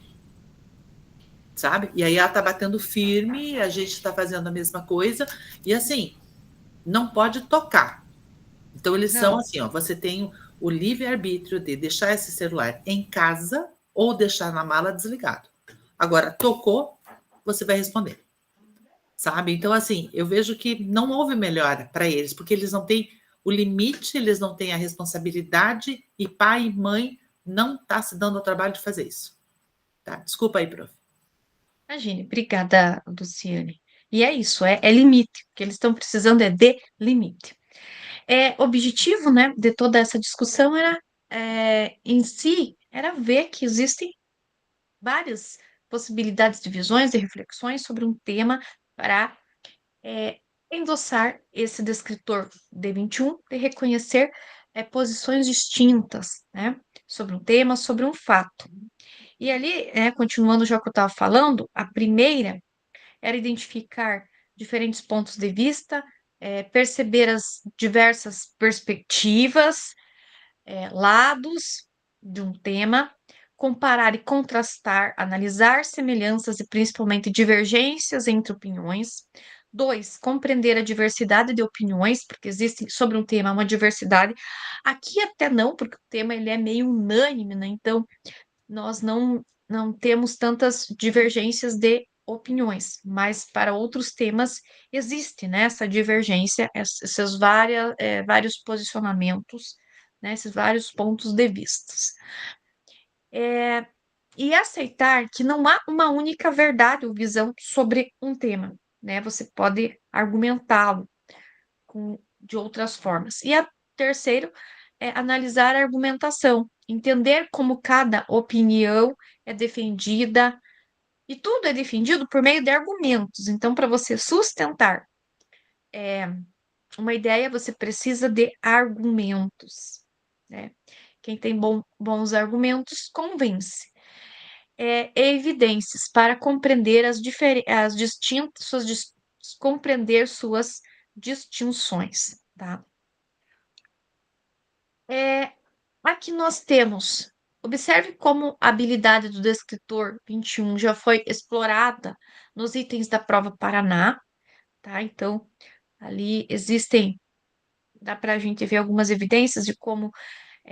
Sabe? E aí ela está batendo firme, a gente está fazendo a mesma coisa, e assim, não pode tocar. Então, eles são assim, ó, você tem o livre-arbítrio de deixar esse celular em casa ou deixar na mala desligado. Agora, tocou, você vai responder. Sabe? Então, assim, eu vejo que não houve melhora para eles, porque eles não têm o limite, eles não têm a responsabilidade e pai e mãe não tá se dando o trabalho de fazer isso. Tá? Desculpa aí, prof. Imagine, obrigada, Luciane. E é isso, é limite. O que eles estão precisando é de limite. O objetivo, né, de toda essa discussão em si, era ver que existem várias possibilidades de visões e reflexões sobre um tema para endossar esse descritor D21 e reconhecer posições distintas, né, sobre um tema, sobre um fato. E ali, continuando já o que eu estava falando, a primeira era identificar diferentes pontos de vista, perceber as diversas perspectivas, lados de um tema, comparar e contrastar, analisar semelhanças e principalmente divergências entre opiniões. 2, compreender a diversidade de opiniões, porque existe sobre um tema uma diversidade. Aqui até não, porque o tema ele é meio unânime, né? Então, nós não temos tantas divergências de opiniões, mas para outros temas existe, né, essa divergência, esses vários posicionamentos, né, esses vários pontos de vistas. E aceitar que não há uma única verdade ou visão sobre um tema, né? Você pode argumentá-lo de outras formas. E a terceiro é analisar a argumentação, entender como cada opinião é defendida, e tudo é defendido por meio de argumentos. Então, para você sustentar uma ideia, você precisa de argumentos, né? Quem tem bons argumentos convence. Evidências para compreender compreender suas distinções, tá? Aqui nós temos, observe como a habilidade do descritor 21 já foi explorada nos itens da prova Paraná, tá? Então, ali dá para a gente ver algumas evidências de como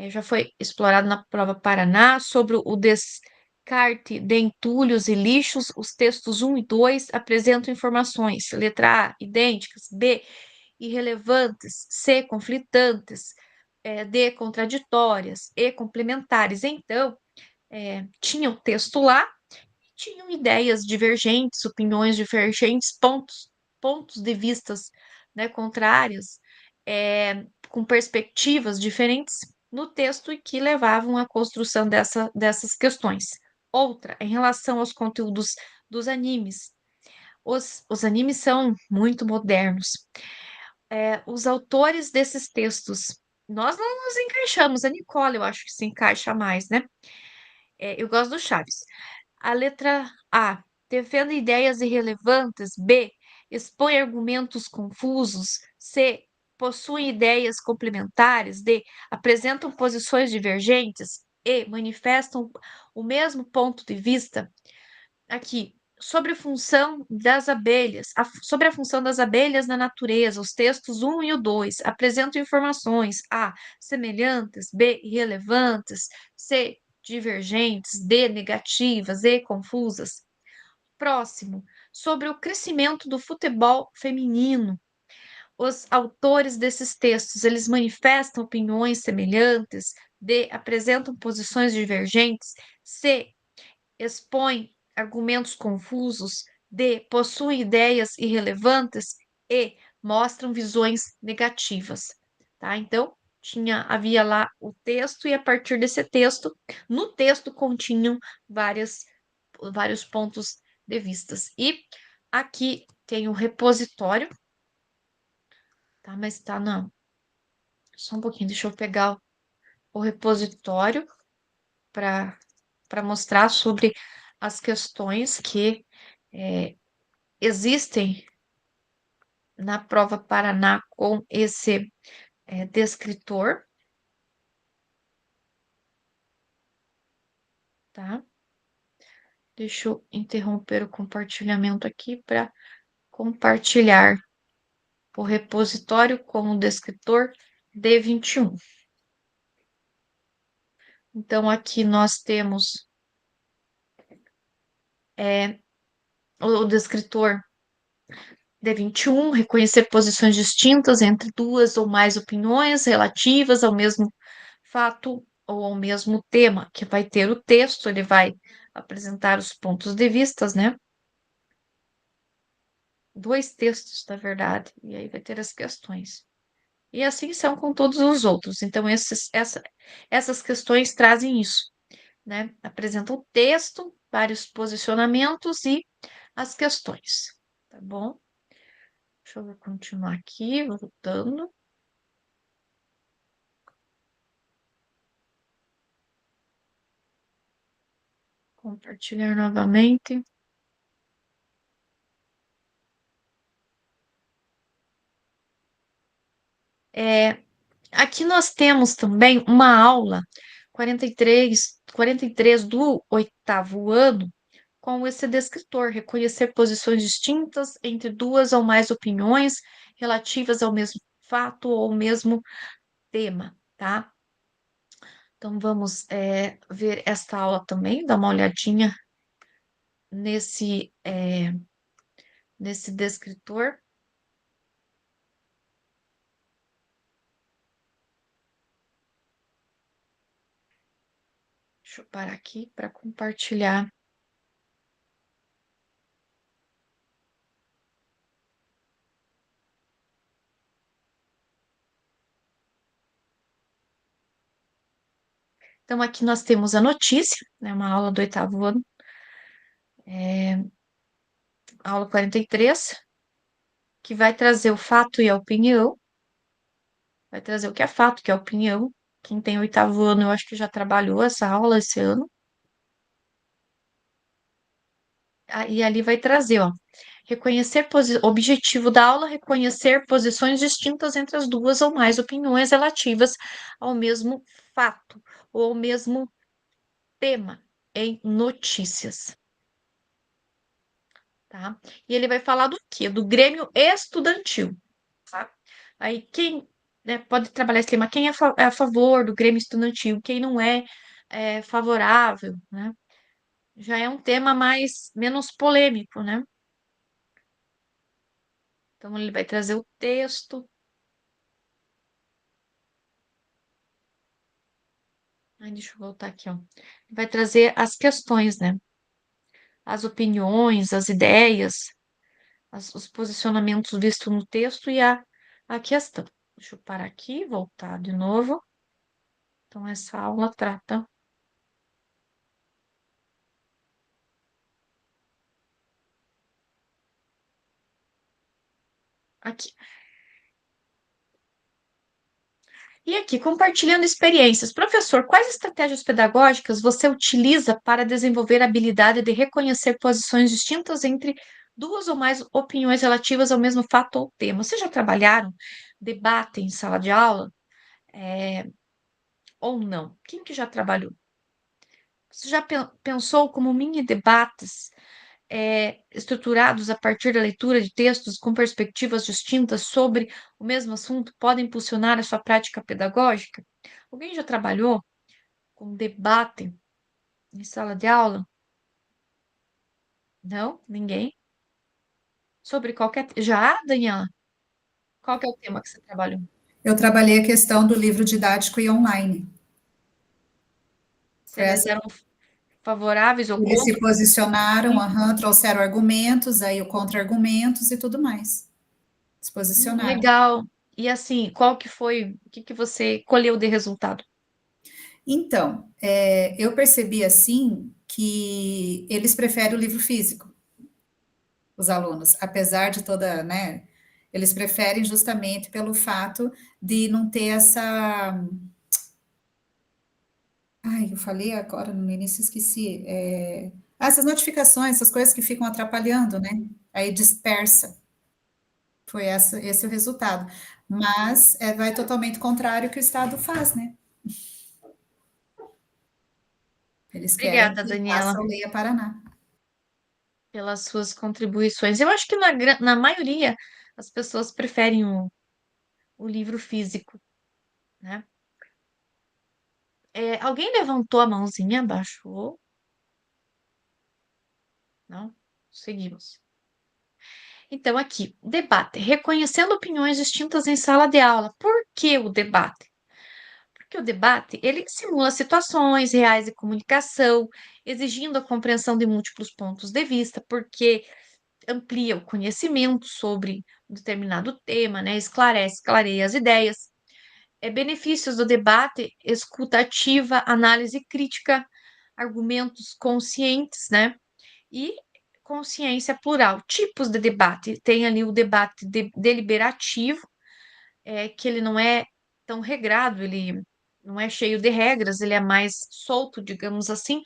já foi explorado na prova Paraná sobre o descarte de entulhos e lixos. Os textos 1 e 2 apresentam informações, letra A, idênticas, B, irrelevantes, C, conflitantes, D, contraditórias, E, complementares. Então, tinha o texto lá, tinham ideias divergentes, opiniões divergentes, pontos de vistas, né, contrários, com perspectivas diferentes no texto e que levavam à construção dessas questões. Outra, em relação aos conteúdos dos animes. Os animes são muito modernos. Os autores desses textos nós não nos encaixamos, a Nicole eu acho que se encaixa mais, né? Eu gosto do Chaves. A letra A, defenda ideias irrelevantes. B, expõe argumentos confusos. C, possui ideias complementares. D, apresentam posições divergentes. E, manifestam o mesmo ponto de vista. Aqui, sobre a função das abelhas, sobre a função das abelhas na natureza, os textos 1 e o 2 apresentam informações A, semelhantes, B, irrelevantes, C, divergentes, D, negativas, E, confusas. Próximo, sobre o crescimento do futebol feminino. Os autores desses textos, eles manifestam opiniões semelhantes, D, apresentam posições divergentes, C, expõe argumentos confusos, D, possui ideias irrelevantes e mostram visões negativas, tá? Então, havia lá o texto e a partir desse texto, no texto continham vários pontos de vistas. E aqui tem o repositório, tá? Mas tá, não. Só um pouquinho, deixa eu pegar o repositório para mostrar sobre as questões que existem na prova Paraná com esse descritor, tá? Deixa eu interromper o compartilhamento aqui para compartilhar o repositório com o descritor D21. Então, aqui nós temos o descritor D21, reconhecer posições distintas entre duas ou mais opiniões relativas ao mesmo fato ou ao mesmo tema, que vai ter o texto, ele vai apresentar os pontos de vistas, né? Dois textos, na verdade, e aí vai ter as questões. E assim são com todos os outros. Então, essas questões trazem isso, né? Apresentam o texto, vários posicionamentos e as questões, tá bom? Deixa eu continuar aqui, voltando. Compartilhar novamente. Aqui nós temos também uma aula 43 do 8º ano com esse descritor, reconhecer posições distintas entre duas ou mais opiniões relativas ao mesmo fato ou mesmo tema, tá? Então, vamos ver esta aula também, dar uma olhadinha nesse descritor. Deixa eu parar aqui para compartilhar. Então, aqui nós temos a notícia, né, uma aula do 8º ano, aula 43, que vai trazer o fato e a opinião, vai trazer o que é fato, o que é opinião. Quem tem 8º ano, eu acho que já trabalhou essa aula esse ano. E ali vai trazer, ó, objetivo da aula, reconhecer posições distintas entre as duas ou mais opiniões relativas ao mesmo fato ou ao mesmo tema em notícias. Tá? E ele vai falar do quê? Do Grêmio Estudantil, tá? Aí quem, né, pode trabalhar esse tema, quem é a favor do Grêmio Estudantil, quem não é favorável, né? Já é um tema menos polêmico, né? Então ele vai trazer o texto. Deixa eu voltar aqui, ó. Vai trazer as questões, né? As opiniões, as ideias, os posicionamentos vistos no texto e a questão. Deixa eu parar aqui, voltar de novo. Então, essa aula trata aqui. E aqui, compartilhando experiências. Professor, quais estratégias pedagógicas você utiliza para desenvolver a habilidade de reconhecer posições distintas entre duas ou mais opiniões relativas ao mesmo fato ou tema? Vocês já trabalharam debate em sala de aula? Ou não? Quem que já trabalhou? Você já pensou como mini debates estruturados a partir da leitura de textos com perspectivas distintas sobre o mesmo assunto podem impulsionar a sua prática pedagógica? Alguém já trabalhou com debate em sala de aula? Não? Ninguém? Sobre qualquer. Já, Daniela? Qual que é o tema que você trabalhou? Eu trabalhei a questão do livro didático e online. Se eles eram favoráveis ou Eles se contra? posicionaram, trouxeram argumentos, aí o contra-argumentos e tudo mais. Se posicionaram. Legal. E assim, qual que foi, o que que você colheu de resultado? Então, eu percebi assim que eles preferem o livro físico, os alunos, apesar de toda, né? Eles preferem justamente pelo fato de não ter essa. Ai, eu falei agora no início, esqueci. Essas notificações, essas coisas que ficam atrapalhando, né? Aí dispersa. Foi esse o resultado. Mas vai totalmente contrário ao que o Estado faz, né? Eles querem Obrigada, que Daniela, faça a Lei Paraná. pelas suas contribuições. Eu acho que na maioria as pessoas preferem o livro físico, né? Alguém levantou a mãozinha, abaixou? Não? Seguimos. Então, aqui, debate. Reconhecendo opiniões distintas em sala de aula. Por que o debate? Porque o debate, ele simula situações reais de comunicação, exigindo a compreensão de múltiplos pontos de vista, porque amplia o conhecimento sobre um determinado tema, né? Esclarece, clareia as ideias. Benefícios do debate, escuta ativa, análise crítica, argumentos conscientes, né? E consciência plural. Tipos de debate. Tem ali o debate deliberativo, que ele não é tão regrado, ele não é cheio de regras, ele é mais solto, digamos assim.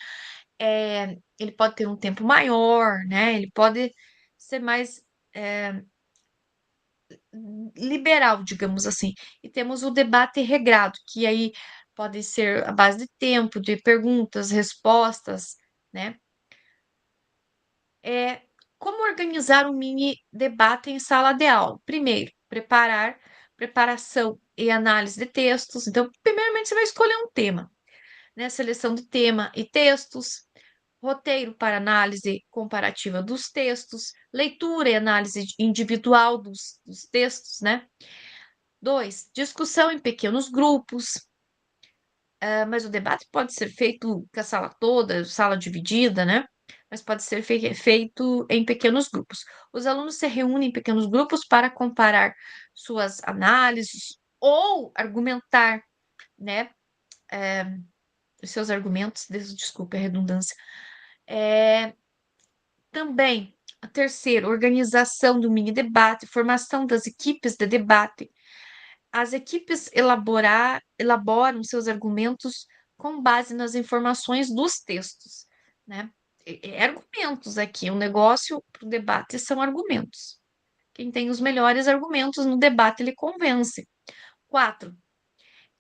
Ele pode ter um tempo maior, né? Ele pode ser mais liberal, digamos assim. E temos o debate regrado, que aí pode ser a base de tempo, de perguntas, respostas, né? Como organizar um mini debate em sala de aula? Primeiro, preparação e análise de textos. Então, primeiramente, você vai escolher um tema, né? Seleção de tema e textos, roteiro para análise comparativa dos textos, leitura e análise individual dos textos, né? 2, discussão em pequenos grupos. Mas o debate pode ser feito com a sala toda, sala dividida, né? Mas pode ser feito em pequenos grupos. Os alunos se reúnem em pequenos grupos para comparar suas análises ou argumentar, né? Os seus argumentos, desculpe a redundância. Também, a terceira, organização do mini debate, formação das equipes de debate. As equipes elaboram seus argumentos com base nas informações dos textos, né? Argumentos aqui, o negócio para o debate são argumentos. Quem tem os melhores argumentos no debate, ele convence. 4,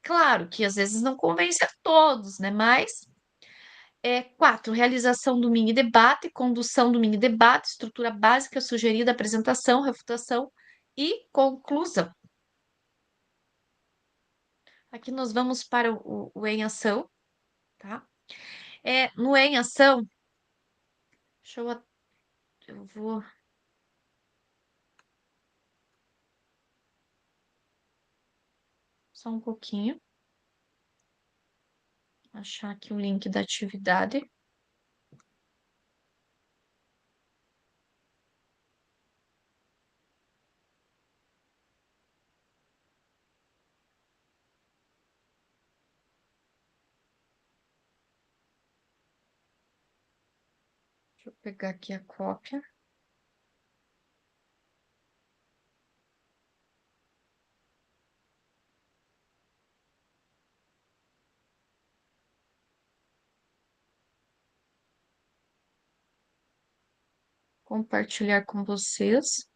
claro que às vezes não convence a todos, né? Mas 4, realização do mini debate, condução do mini debate, estrutura básica sugerida, apresentação, refutação e conclusão. Aqui nós vamos para o em ação, tá? No em ação, deixa eu vou só um pouquinho, achar aqui o link da atividade. Deixa eu pegar aqui a cópia. compartilhar com vocês.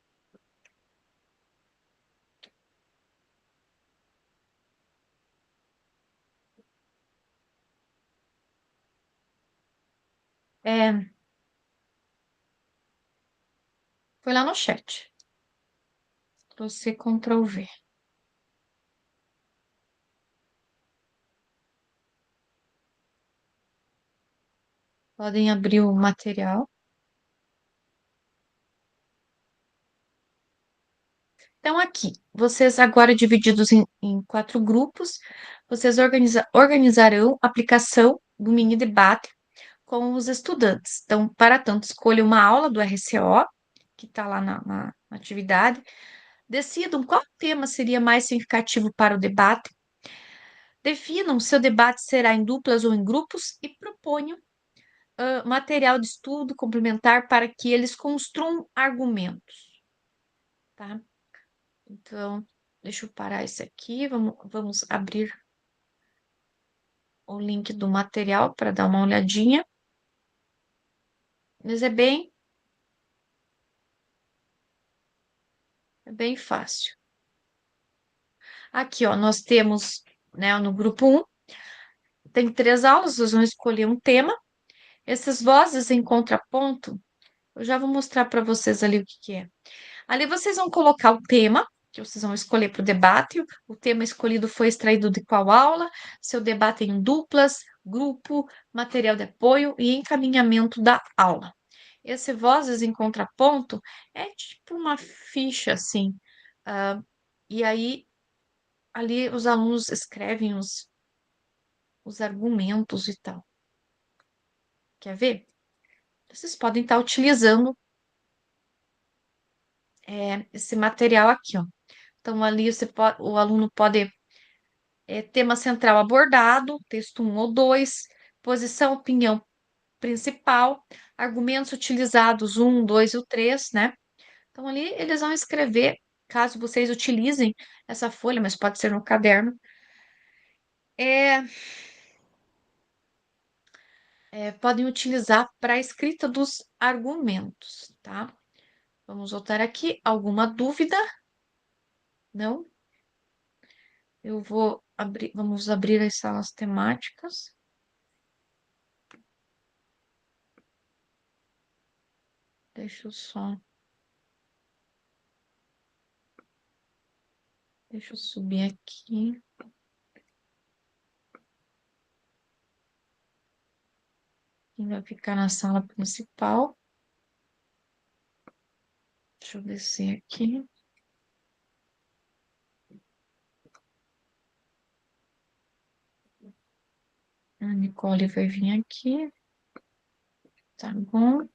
Foi lá no chat. Você Ctrl V. Podem abrir o material. Então, aqui, vocês agora divididos em 4 grupos, vocês organizarão a aplicação do mini debate com os estudantes. Então, para tanto, escolha uma aula do RCO, que está lá na atividade, decidam qual tema seria mais significativo para o debate, definam se o debate será em duplas ou em grupos e proponham material de estudo complementar para que eles construam argumentos, tá? Então, deixa eu parar isso aqui, vamos abrir o link do material para dar uma olhadinha. Mas é bem fácil. Aqui, ó, nós temos, né, no grupo 1, tem 3 aulas, vocês vão escolher um tema. Essas vozes em contraponto, eu já vou mostrar para vocês ali o que é. Ali vocês vão colocar o tema, que vocês vão escolher para o debate. O tema escolhido foi extraído de qual aula, seu debate em duplas, grupo, material de apoio e encaminhamento da aula. Esse Vozes em Contraponto é tipo uma ficha, assim. E aí, ali os alunos escrevem os argumentos e tal. Quer ver? Vocês podem estar utilizando esse material aqui, ó. Então, ali o aluno pode tema central abordado, texto 1 ou 2, posição, opinião principal, argumentos utilizados 1, 2 e o 3, né? Então, ali eles vão escrever, caso vocês utilizem essa folha, mas pode ser no caderno, podem utilizar para a escrita dos argumentos, tá? Vamos voltar aqui. Alguma dúvida? Não? Vamos abrir as salas temáticas. Deixa eu subir aqui. Quem vai ficar na sala principal? Deixa eu descer aqui. A Nicole vai vir aqui. Tá bom.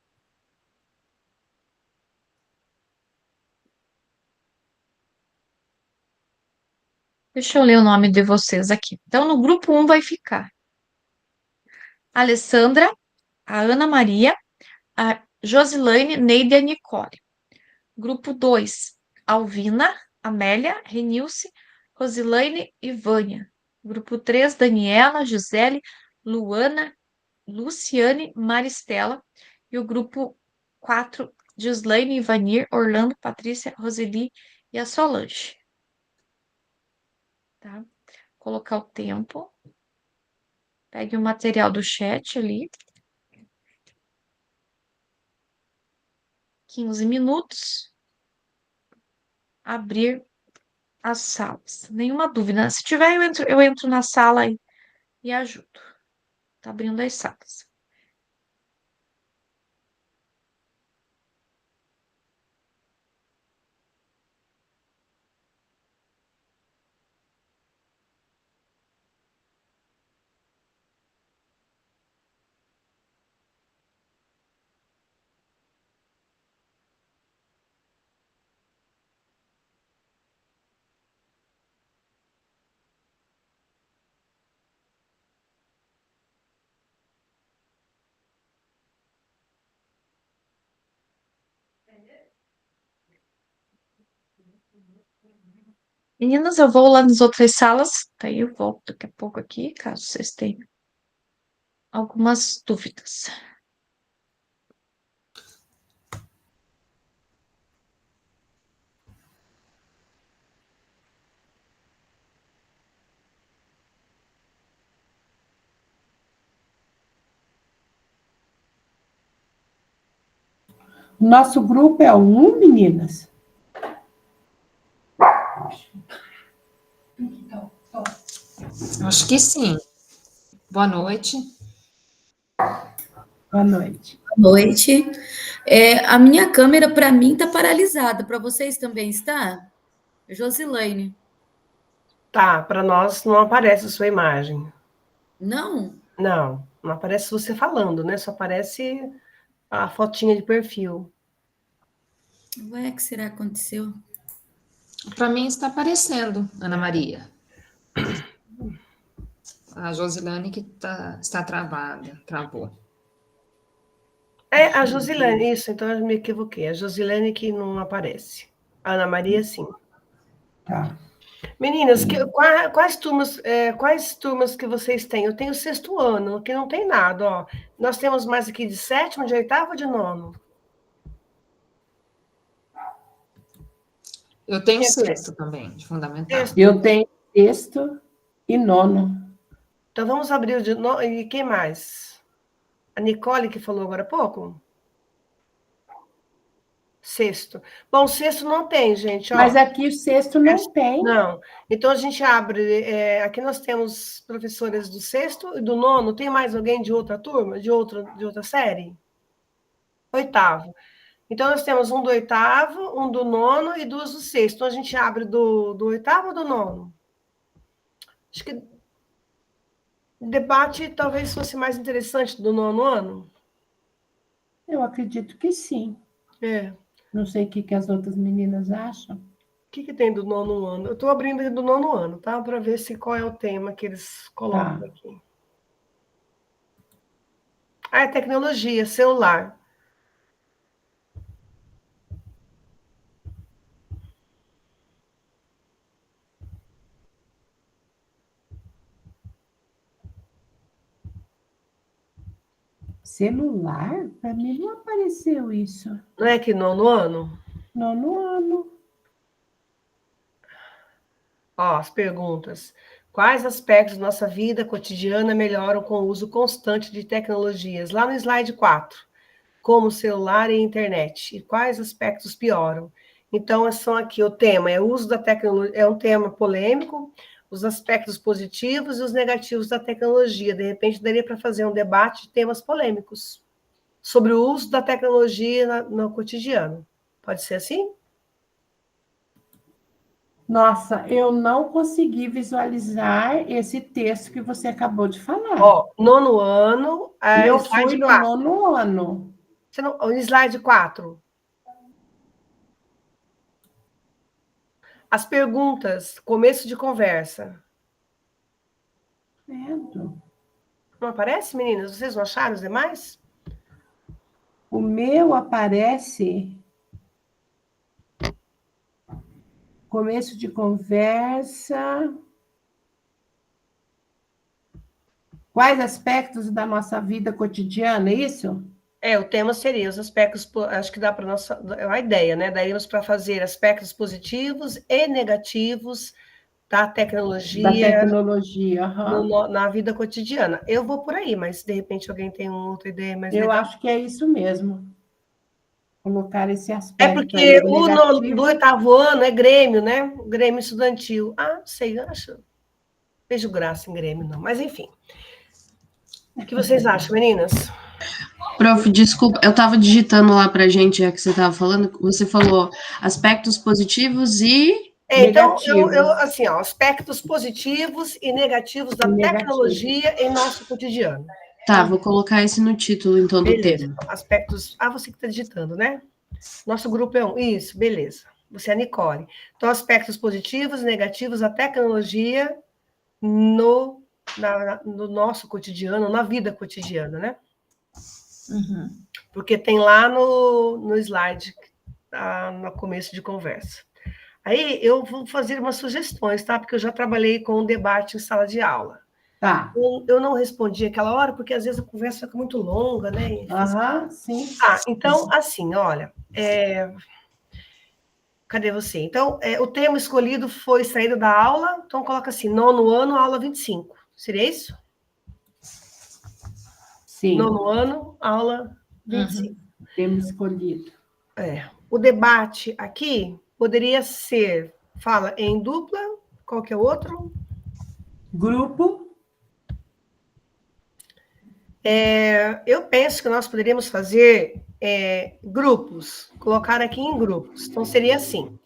Deixa eu ler o nome de vocês aqui. Então, no grupo 1 vai ficar a Alessandra, a Ana Maria, a Josilaine, Neide e a Nicole. Grupo 2, Alvina, Amélia, Renilce, Rosilaine e Vânia. Grupo 3, Daniela, Gisele, Luana, Luciane, Maristela. E o grupo 4, Gislaine, Ivanir, Orlando, Patrícia, Roseli e a Solange. Tá? Vou colocar o tempo. Pegue o material do chat ali. 15 minutos. Abrir as salas. Nenhuma dúvida. Se tiver, eu entro na sala e ajudo. Tá abrindo as salas. Meninas, eu vou lá nas outras salas, daí eu volto daqui a pouco aqui, caso vocês tenham algumas dúvidas. Nosso grupo é o 1, meninas? Acho que sim. Boa noite. Boa noite. Boa noite. A minha câmera, para mim, está paralisada. Para vocês também está? Josilane. Tá, para nós não aparece a sua imagem. Não? Não, não aparece você falando, né? Só aparece a fotinha de perfil. Ué, o que será que aconteceu? Para mim está aparecendo, Ana Maria. A Josilane que está travada, travou. É a Josilane, isso, então eu me equivoquei. A Josilane que não aparece. A Ana Maria, sim. Tá. Meninas, quais turmas que vocês têm? Eu tenho o 6º ano, que não tem nada, ó. Nós temos mais aqui de 7º, de 8º ou de 9º? Eu tenho 6º também, de fundamental. Eu tenho 6º e 9º. Então, vamos abrir o de... E quem mais? A Nicole, que falou agora há pouco? 6º. Bom, 6º não tem, gente. Ó. Mas aqui o 6º não tem. Não. Então, a gente abre... aqui nós temos professoras do 6º e do 9º. Tem mais alguém de outra turma? De outra série? 8º. Então, nós temos um do 8º, um do 9º e 2 do 6º. Então, a gente abre do 8º ou do 9º? Acho que o debate talvez fosse mais interessante do 9º ano. Eu acredito que sim. É. Não sei o que as outras meninas acham. O que tem do 9º ano? Eu estou abrindo do 9º ano, tá? Para ver qual é o tema que eles colocam aqui. É tecnologia, celular. Celular? Para mim não apareceu isso. Não é que 9º ano? 9º ano. Ó, as perguntas. Quais aspectos da nossa vida cotidiana melhoram com o uso constante de tecnologias? Lá no slide 4, como celular e internet. E quais aspectos pioram? Então, são aqui o tema, o uso da tecnologia, é um tema polêmico, os aspectos positivos e os negativos da tecnologia. De repente, daria para fazer um debate de temas polêmicos sobre o uso da tecnologia no cotidiano. Pode ser assim? Nossa, eu não consegui visualizar esse texto que você acabou de falar. Ó, 9º ano... eu fui no 9º ano. O slide 4. As perguntas, começo de conversa. Vendo? Não aparece, meninas? Vocês não acharam os demais? O meu aparece... Começo de conversa. Quais aspectos da nossa vida cotidiana, é isso? O tema seria os aspectos, acho que dá para nossa a ideia, né? Daríamos para fazer aspectos positivos e negativos da tecnologia, na vida cotidiana. Eu vou por aí, mas de repente alguém tem uma outra ideia mais Eu legal. acho que é isso mesmo. Colocar esse aspecto. É porque do 8º ano é Grêmio, né? Grêmio estudantil. Ah, não sei, acho. Vejo graça em Grêmio, não. Mas, enfim. O que vocês acham, meninas? Prof, desculpa, eu estava digitando lá para a gente, que você estava falando, você falou aspectos positivos e então, negativos. assim, ó, aspectos positivos e negativos da tecnologia em nosso cotidiano. Tá, vou colocar esse no título, então, do tema. Aspectos... Ah, você que está digitando, né? Nosso grupo é 1. Isso, beleza. Você é a Nicole. Então, aspectos positivos e negativos da tecnologia no nosso cotidiano, na vida cotidiana, né? Uhum. Porque tem lá no slide, no começo de conversa. Aí, eu vou fazer umas sugestões, tá? Porque eu já trabalhei com um debate em sala de aula. Tá. Eu não respondi aquela hora, porque às vezes a conversa fica muito longa, né? Sim. Então, assim, olha... Cadê você? Então, o tema escolhido foi saída da aula, então coloca assim, 9º ano, aula 25. Seria isso? Sim. 9º ano, aula 25. Tema escolhido. o debate aqui poderia ser, fala em dupla, qual que é o outro? Grupo. Eu penso que nós poderíamos fazer grupos, colocar aqui em grupos. Então, seria assim,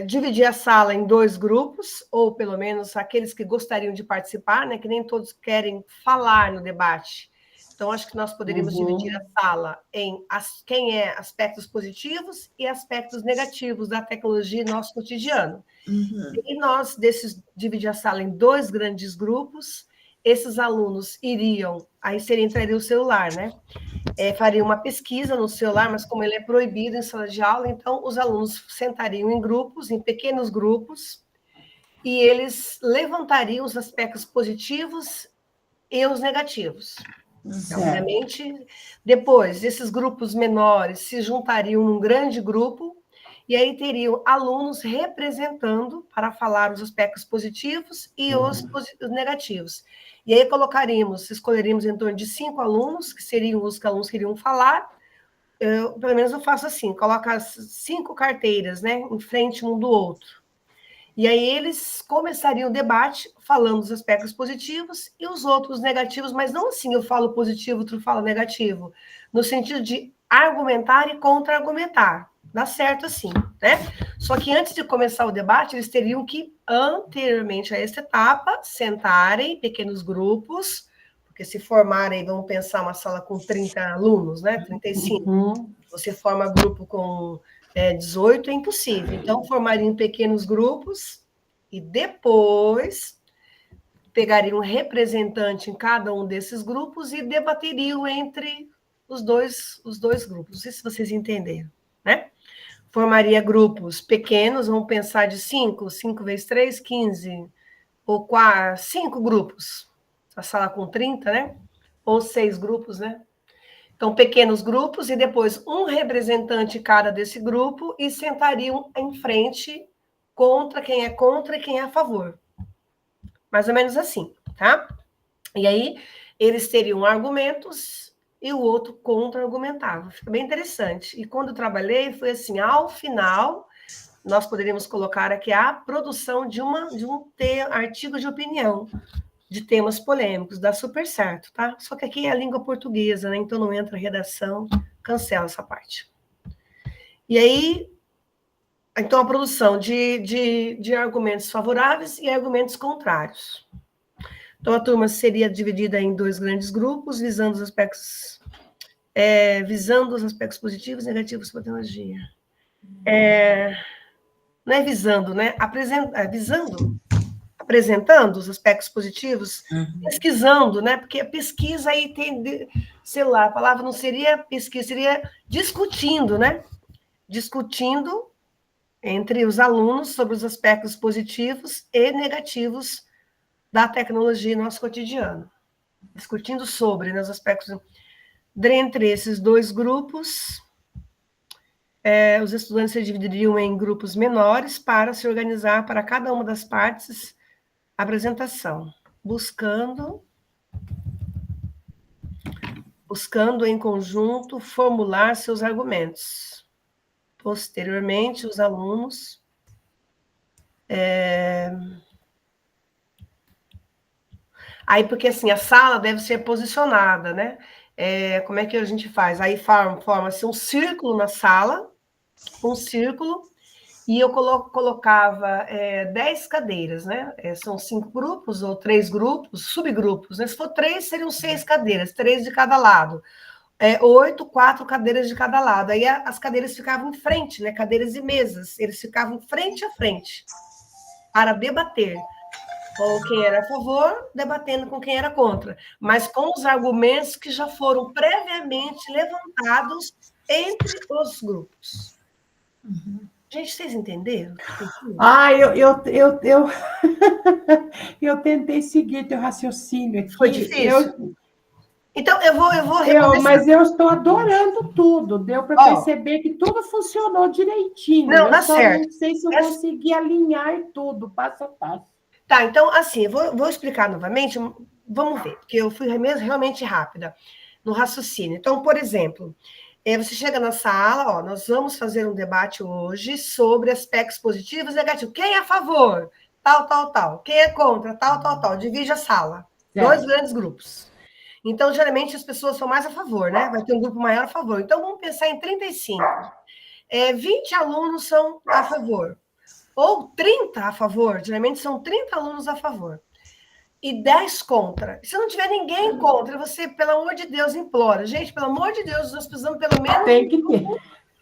dividir a sala em 2 grupos, ou pelo menos aqueles que gostariam de participar, né, que nem todos querem falar no debate. Então, acho que nós poderíamos dividir a sala em aspectos positivos e aspectos negativos da tecnologia no nosso cotidiano. E nós, dividir a sala em 2 grandes grupos, esses alunos entraria o celular, né? Faria uma pesquisa no celular, mas como ele é proibido em sala de aula, então os alunos sentariam em grupos, em pequenos grupos, e eles levantariam os aspectos positivos e os negativos. Obviamente, depois, esses grupos menores se juntariam num grande grupo, e aí teriam alunos representando para falar os aspectos positivos e os negativos. E aí escolheríamos em torno de 5 alunos, que seriam os que alunos queriam falar. Pelo menos eu faço assim, coloco as 5 carteiras, né, em frente um do outro. E aí eles começariam o debate falando dos aspectos positivos e os outros negativos, mas não assim, eu falo positivo, tu fala negativo, no sentido de argumentar e contra-argumentar. Dá certo assim, né? Só que antes de começar o debate, eles teriam que, anteriormente a essa etapa, sentarem em pequenos grupos, porque se formarem, vamos pensar uma sala com 30 alunos, né? 35. Você forma grupo com 18, é impossível. Então, formariam pequenos grupos e depois pegariam um representante em cada um desses grupos e debateriam entre os dois grupos. Não sei se vocês entenderam, né? Formaria grupos pequenos, vamos pensar de 5 vezes 3, 15, ou 5 grupos, a sala com 30, né? Ou 6 grupos, né? Então, pequenos grupos, e depois um representante cada desse grupo, e sentariam em frente contra quem é a favor. Mais ou menos assim, tá? E aí, eles teriam argumentos e o outro contra-argumentava. Fica bem interessante. E quando eu trabalhei, foi assim, ao final, nós poderíamos colocar aqui a produção de um artigo de opinião, de temas polêmicos, dá super certo, tá? Só que aqui é a língua portuguesa, né? Então não entra redação, cancela essa parte. E aí, então a produção de argumentos favoráveis e argumentos contrários. Então a turma seria dividida em 2 grandes grupos, visando os aspectos positivos e negativos da tecnologia. Não é visando, né? Apresentando os aspectos positivos, pesquisando, né? Porque a pesquisa aí tem, sei lá, a palavra não seria pesquisa, seria discutindo, né? Discutindo entre os alunos sobre os aspectos positivos e negativos da tecnologia no nosso cotidiano. Discutindo sobre, né, os aspectos. Dentre esses 2 grupos, os estudantes se dividiriam em grupos menores para se organizar para cada uma das partes apresentação, buscando em conjunto formular seus argumentos. Posteriormente, os alunos aí, porque assim, a sala deve ser posicionada, né? Como é que a gente faz? Aí forma-se um círculo na sala, um círculo, e eu colocava 10 cadeiras, né? São 5 grupos ou 3 grupos, subgrupos, né? Se for 3, seriam 6 cadeiras, 3 de cada lado. 8, 4 cadeiras de cada lado. Aí as cadeiras ficavam em frente, né? Cadeiras e mesas. Eles ficavam frente a frente para debater. Ou quem era a favor, debatendo com quem era contra. Mas com os argumentos que já foram previamente levantados entre os grupos. Gente, vocês entenderam? Eu tentei seguir teu raciocínio aqui. Foi difícil? Então, eu vou recomeçar. Mas eu estou adorando tudo. Deu para perceber que tudo funcionou direitinho. Não, dá certo. Não sei se eu consegui alinhar tudo, passo a passo. Tá, então, assim, vou explicar novamente. Vamos ver, porque eu fui realmente rápida no raciocínio. Então, por exemplo, Você chega na sala, ó, nós vamos fazer um debate hoje sobre aspectos positivos e negativos. Quem é a favor? Tal, tal, tal. Quem é contra? Tal, tal, tal. Divide a sala. Certo. 2 grandes grupos. Então, geralmente, as pessoas são mais a favor, né? Vai ter um grupo maior a favor. Então, vamos pensar em 35. 20 alunos são a favor. Ou 30 a favor. Geralmente, são 30 alunos a favor. E 10 contra. Se não tiver ninguém contra, você, pelo amor de Deus, implora. Gente, pelo amor de Deus, nós precisamos pelo menos Tem que ter.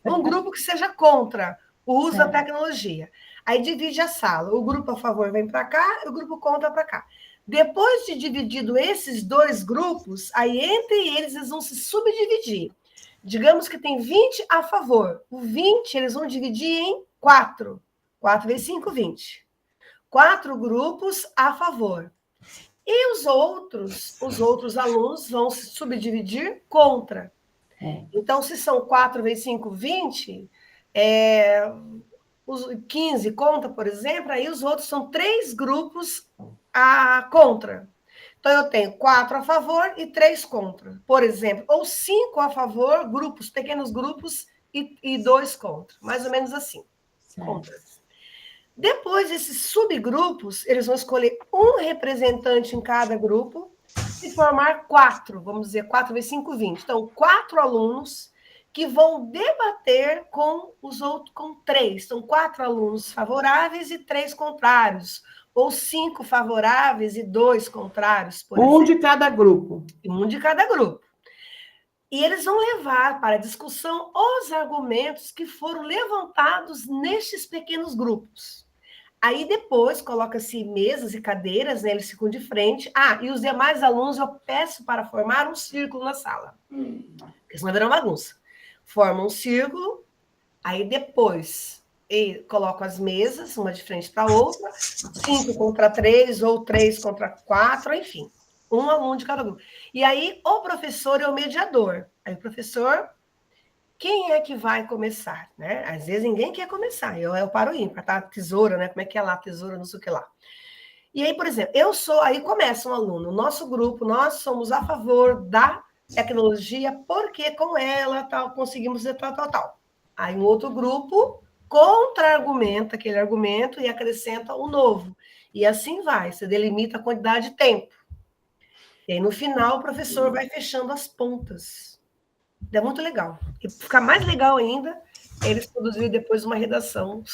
um grupo que seja contra o uso da tecnologia. Aí divide a sala. O grupo a favor vem para cá, o grupo contra para cá. Depois de dividido esses 2 grupos, aí entre eles vão se subdividir. Digamos que tem 20 a favor. O 20 eles vão dividir em 4. 4 vezes 5, 20. 4 grupos a favor. E os outros alunos vão se subdividir contra. Então, se são 4 vezes 5, 20, os 15 contra, por exemplo, aí os outros são 3 grupos contra. Então, eu tenho 4 a favor e 3 contra, por exemplo. Ou 5 a favor, grupos, pequenos grupos, e 2 contra. Mais ou menos assim. Contra. Depois, esses subgrupos, eles vão escolher um representante em cada grupo e formar 4, vamos dizer, 4 vezes 5, 20. Então, 4 alunos que vão debater com os outros, com 3. São 4 alunos favoráveis e 3 contrários. Ou 5 favoráveis e 2 contrários, por exemplo. Um de cada grupo. Um de cada grupo. E eles vão levar para a discussão os argumentos que foram levantados nestes pequenos grupos. Aí depois coloca-se mesas e cadeiras, né? Eles ficam de frente. E os demais alunos eu peço para formar um círculo na sala. Porque senão vai virar uma bagunça. Formam um círculo, aí depois coloco as mesas, uma de frente para a outra, 5 contra 3, ou 3 contra 4, enfim. Um aluno de cada grupo. E aí, o professor é o mediador. Aí, o professor, quem é que vai começar? Né? Às vezes, ninguém quer começar. Eu paro ímpar, tá? Tesoura, né? Como é que é lá? Tesoura, não sei o que lá. E aí, por exemplo, aí começa um aluno. O nosso grupo, nós somos a favor da tecnologia, porque com ela tal, conseguimos dizer tal. Aí, um outro grupo contra-argumenta aquele argumento e acrescenta o novo. E assim vai. Você delimita a quantidade de tempo. E aí, no final, o professor vai fechando as pontas. É muito legal. E ficar mais legal ainda, eles produzirem depois uma redação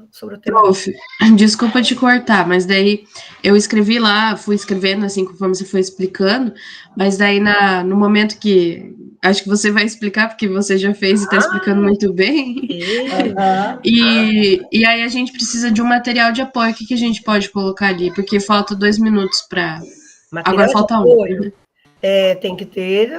sobre o tema. Prof, desculpa te cortar, mas daí eu escrevi lá, fui escrevendo assim, conforme você foi explicando, mas daí no momento que acho que você vai explicar, porque você já fez e está explicando muito bem. E aí a gente precisa de um material de apoio. O que a gente pode colocar ali? Porque falta 2 minutos para... Agora falta um. Tem que ter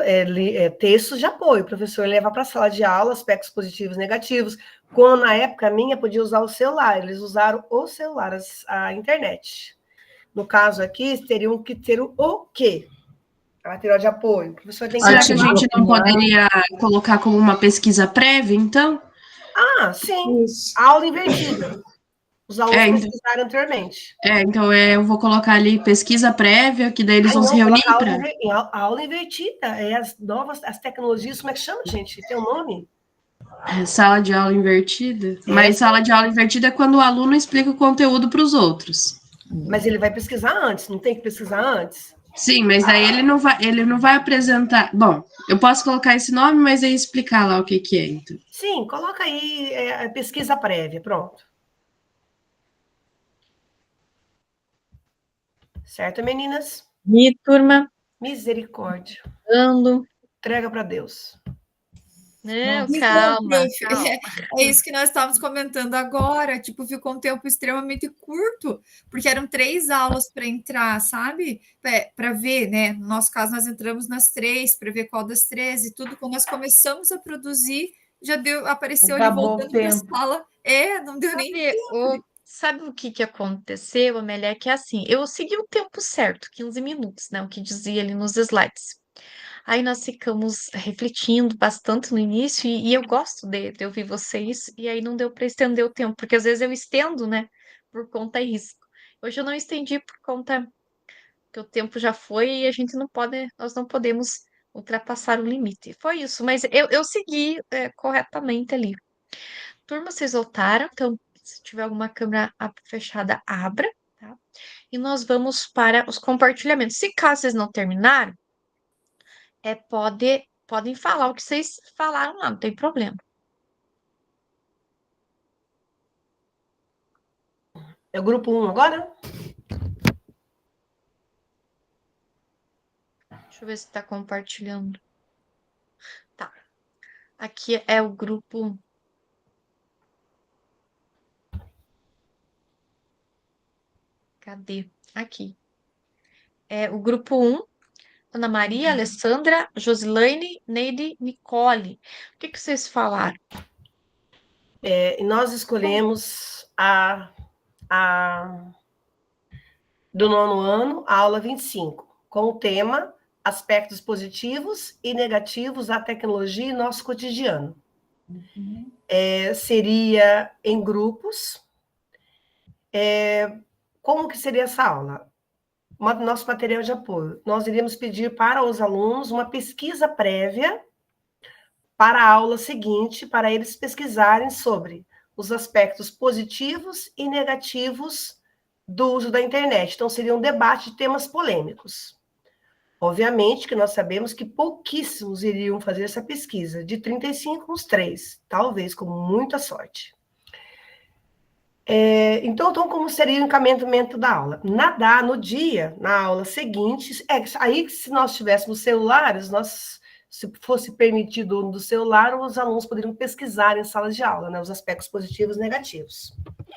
textos de apoio. O professor leva para a sala de aula aspectos positivos e negativos. Quando, na época minha, podia usar o celular. Eles usaram o celular, a internet. No caso aqui, teriam que ter o quê? A material de apoio. O professor tem que... Será que a gente não poderia colocar como uma pesquisa prévia, então? Sim. Aula invertida. Os alunos pesquisaram anteriormente. Então eu vou colocar ali pesquisa prévia, que daí eles vão se reunir para... Aula invertida, as tecnologias, como é que chama, gente? Tem um nome? Sala de aula invertida? Mas sala de aula invertida é quando o aluno explica o conteúdo para os outros. Mas ele vai pesquisar antes, não tem que pesquisar antes? Sim, mas daí ele não vai apresentar... Bom, eu posso colocar esse nome, mas aí explicar lá o que é, então. Sim, coloca aí pesquisa prévia, pronto. Certo, meninas? E turma? Misericórdia. Entrega para Deus. Não, calma. É isso que nós estávamos comentando agora. Tipo, ficou um tempo extremamente curto, porque eram 3 aulas para entrar, sabe? Para ver, né? No nosso caso, nós entramos nas 3, para ver qual das 3 e tudo. Quando nós começamos a produzir, apareceu ele voltando para a sala. Não deu nem tempo. Sabe o que aconteceu, Amélia? É que assim, eu segui o tempo certo, 15 minutos, né? O que dizia ali nos slides. Aí nós ficamos refletindo bastante no início, e eu gosto de ouvir vocês, e aí não deu para estender o tempo, porque às vezes eu estendo, né? Por conta e risco. Hoje eu não estendi por conta que o tempo já foi e nós não podemos ultrapassaram o limite. Foi isso, mas eu segui corretamente ali. Turma, vocês voltaram, então se tiver alguma câmera fechada, abra, tá? E nós vamos para os compartilhamentos. Se caso vocês não terminaram, podem falar o que vocês falaram lá, não tem problema. É o grupo 1 agora? Deixa eu ver se está compartilhando. Tá. Aqui é o grupo. Cadê? Aqui. É o grupo 1. Ana Maria, Alessandra, Josilaine, Neide, Nicole. O que vocês falaram? Nós escolhemos do 9º ano, a aula 25, com o tema Aspectos Positivos e Negativos da Tecnologia em Nosso Cotidiano. Seria em grupos. Como que seria essa aula? Nosso material de apoio. Nós iríamos pedir para os alunos uma pesquisa prévia para a aula seguinte, para eles pesquisarem sobre os aspectos positivos e negativos do uso da internet. Então, seria um debate de temas polêmicos. Obviamente que nós sabemos que pouquíssimos iriam fazer essa pesquisa, de 35, uns 3, talvez, com muita sorte. Então, como seria o encaminhamento da aula? Na aula seguinte, aí se nós tivéssemos celulares, se fosse permitido o uso do celular, os alunos poderiam pesquisar em sala de aula, né, os aspectos positivos e negativos.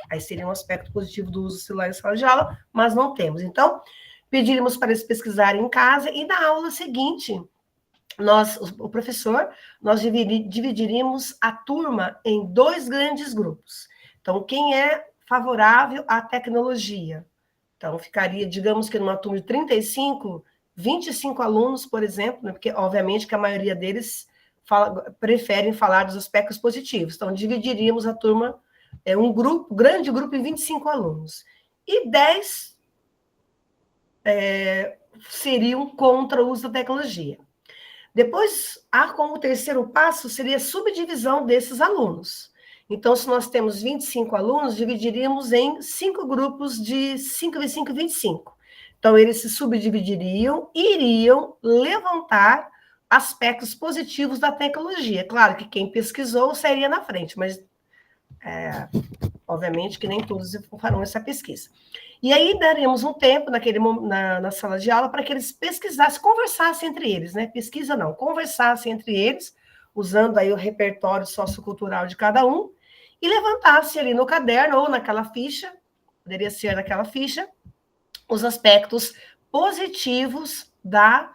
Aí seria um aspecto positivo do uso do celular em sala de aula, mas não temos. Então, pediríamos para eles pesquisarem em casa, e na aula seguinte, o professor, nós dividiríamos a turma em 2 grandes grupos. Então, quem é favorável à tecnologia? Então, ficaria, digamos que numa turma de 35, 25 alunos, por exemplo, né, porque, obviamente, que a maioria deles preferem falar dos aspectos positivos. Então, dividiríamos a turma, grande grupo, em 25 alunos. E 10 seriam contra o uso da tecnologia. Depois, como terceiro passo, seria a subdivisão desses alunos. Então, se nós temos 25 alunos, dividiríamos em 5 grupos de 5, 25 e 25. Então, eles se subdividiriam e iriam levantar aspectos positivos da tecnologia. Claro que quem pesquisou sairia na frente, mas, obviamente, que nem todos farão essa pesquisa. E aí, daremos um tempo na sala de aula para que eles pesquisassem, conversassem entre eles, né? Pesquisa não, conversassem entre eles, usando aí o repertório sociocultural de cada um, e levantasse ali no caderno ou naquela ficha, poderia ser naquela ficha, os aspectos positivos da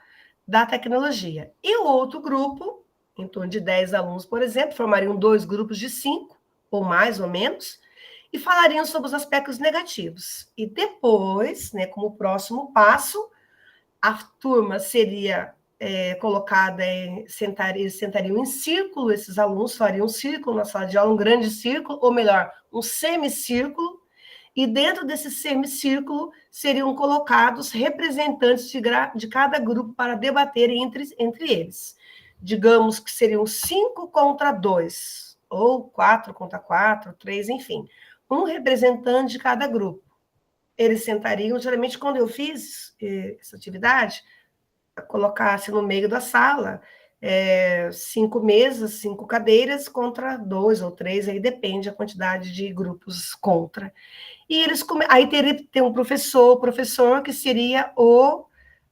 tecnologia. E o outro grupo, em torno de 10 alunos, por exemplo, formariam 2 grupos de 5, ou mais ou menos, e falariam sobre os aspectos negativos. E depois, né, como próximo passo, a turma seria colocada, eles sentariam em círculo, esses alunos fariam um círculo na sala de aula, um grande círculo, ou melhor, um semicírculo, e dentro desse semicírculo seriam colocados representantes de cada grupo para debaterem entre eles. Digamos que seriam 5 contra 2, ou 4 contra 4, 3, enfim. Um representante de cada grupo. Eles sentariam, geralmente, quando eu fiz essa atividade, colocasse no meio da sala 5 mesas, 5 cadeiras contra 2 ou 3, aí depende a quantidade de grupos contra. E aí teria que ter um professor que seria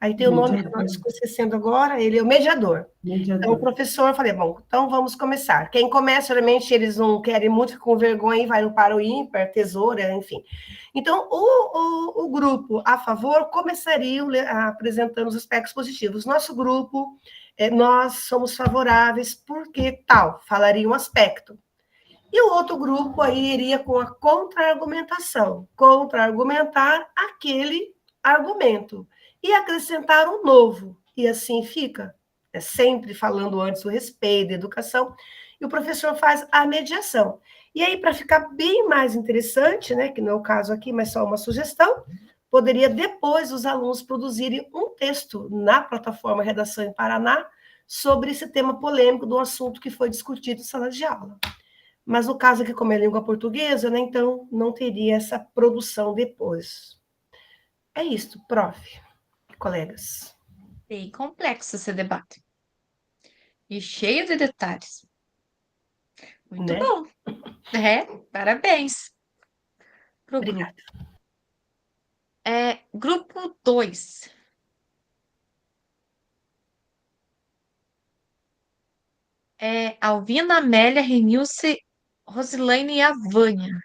aí tem o nome que eu não estou esquecendo agora, ele é o mediador. Então, o professor, eu falei, bom, então vamos começar. Quem começa, geralmente, eles não querem muito, ficam com vergonha e vai para o ímpar, tesoura, enfim. Então, o grupo a favor começaria apresentando os aspectos positivos. Nosso grupo, nós somos favoráveis porque tal, falaria um aspecto. E o outro grupo aí iria com a contra-argumentação, contra-argumentar aquele argumento e acrescentar um novo. E assim fica, sempre falando antes o respeito, a educação, e o professor faz a mediação. E aí, para ficar bem mais interessante, né, que não é o caso aqui, mas só uma sugestão, poderia depois os alunos produzirem um texto na plataforma Redação em Paraná, sobre esse tema polêmico do assunto que foi discutido em sala de aula. Mas no caso aqui, como é língua portuguesa, né, então não teria essa produção depois. É isso, prof, colegas. Bem complexo esse debate. E cheio de detalhes. Muito Né? bom. Parabéns pro Obrigada. grupo. Grupo 2. Alvina, Amélia, Renilce, Rosilaine e a Vânia.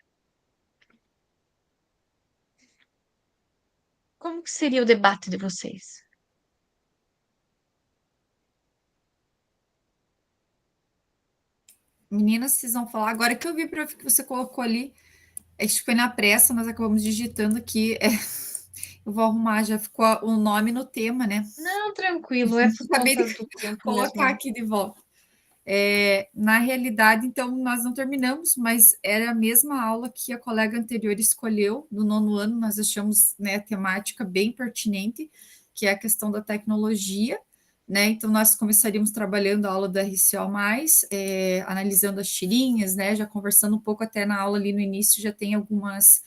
Como que seria o debate de vocês? Meninas, vocês vão falar. Agora que eu vi, prof, que você colocou ali, a gente foi na pressa, nós acabamos digitando aqui. Eu vou arrumar, já ficou o nome no tema, né? Não, tranquilo, é por Acabei conta de do tempo colocar mesmo. aqui de volta. Na realidade, então, nós não terminamos, mas era a mesma aula que a colega anterior escolheu, do 9º ano, nós achamos, né, a temática bem pertinente, que é a questão da tecnologia, né? Então, nós começaríamos trabalhando a aula do RCO+, analisando as tirinhas, né? Já conversando um pouco até na aula ali no início, já tem algumas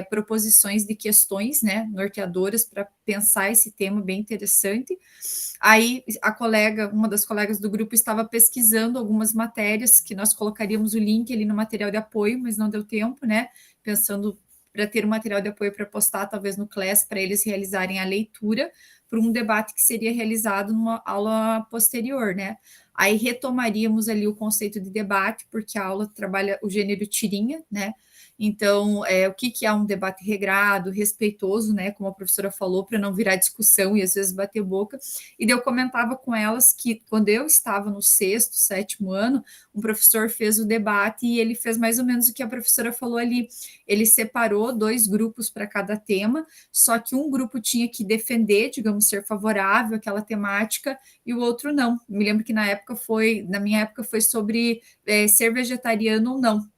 proposições de questões, né, norteadoras para pensar esse tema bem interessante. Aí uma das colegas do grupo estava pesquisando algumas matérias que nós colocaríamos o link ali no material de apoio, mas não deu tempo, né? Pensando para ter um material de apoio para postar, talvez no Class, para eles realizarem a leitura para um debate que seria realizado numa aula posterior, né? Aí retomaríamos ali o conceito de debate, porque a aula trabalha o gênero tirinha, né? Então, o que é um debate regrado, respeitoso, né? Como a professora falou, para não virar discussão e às vezes bater boca. E daí eu comentava com elas que quando eu estava no 6º, 7º ano, um professor fez o debate e ele fez mais ou menos o que a professora falou ali. Ele separou 2 grupos para cada tema, só que um grupo tinha que defender, digamos, ser favorável àquela temática e o outro não. Me lembro que na minha época foi sobre ser vegetariano ou não.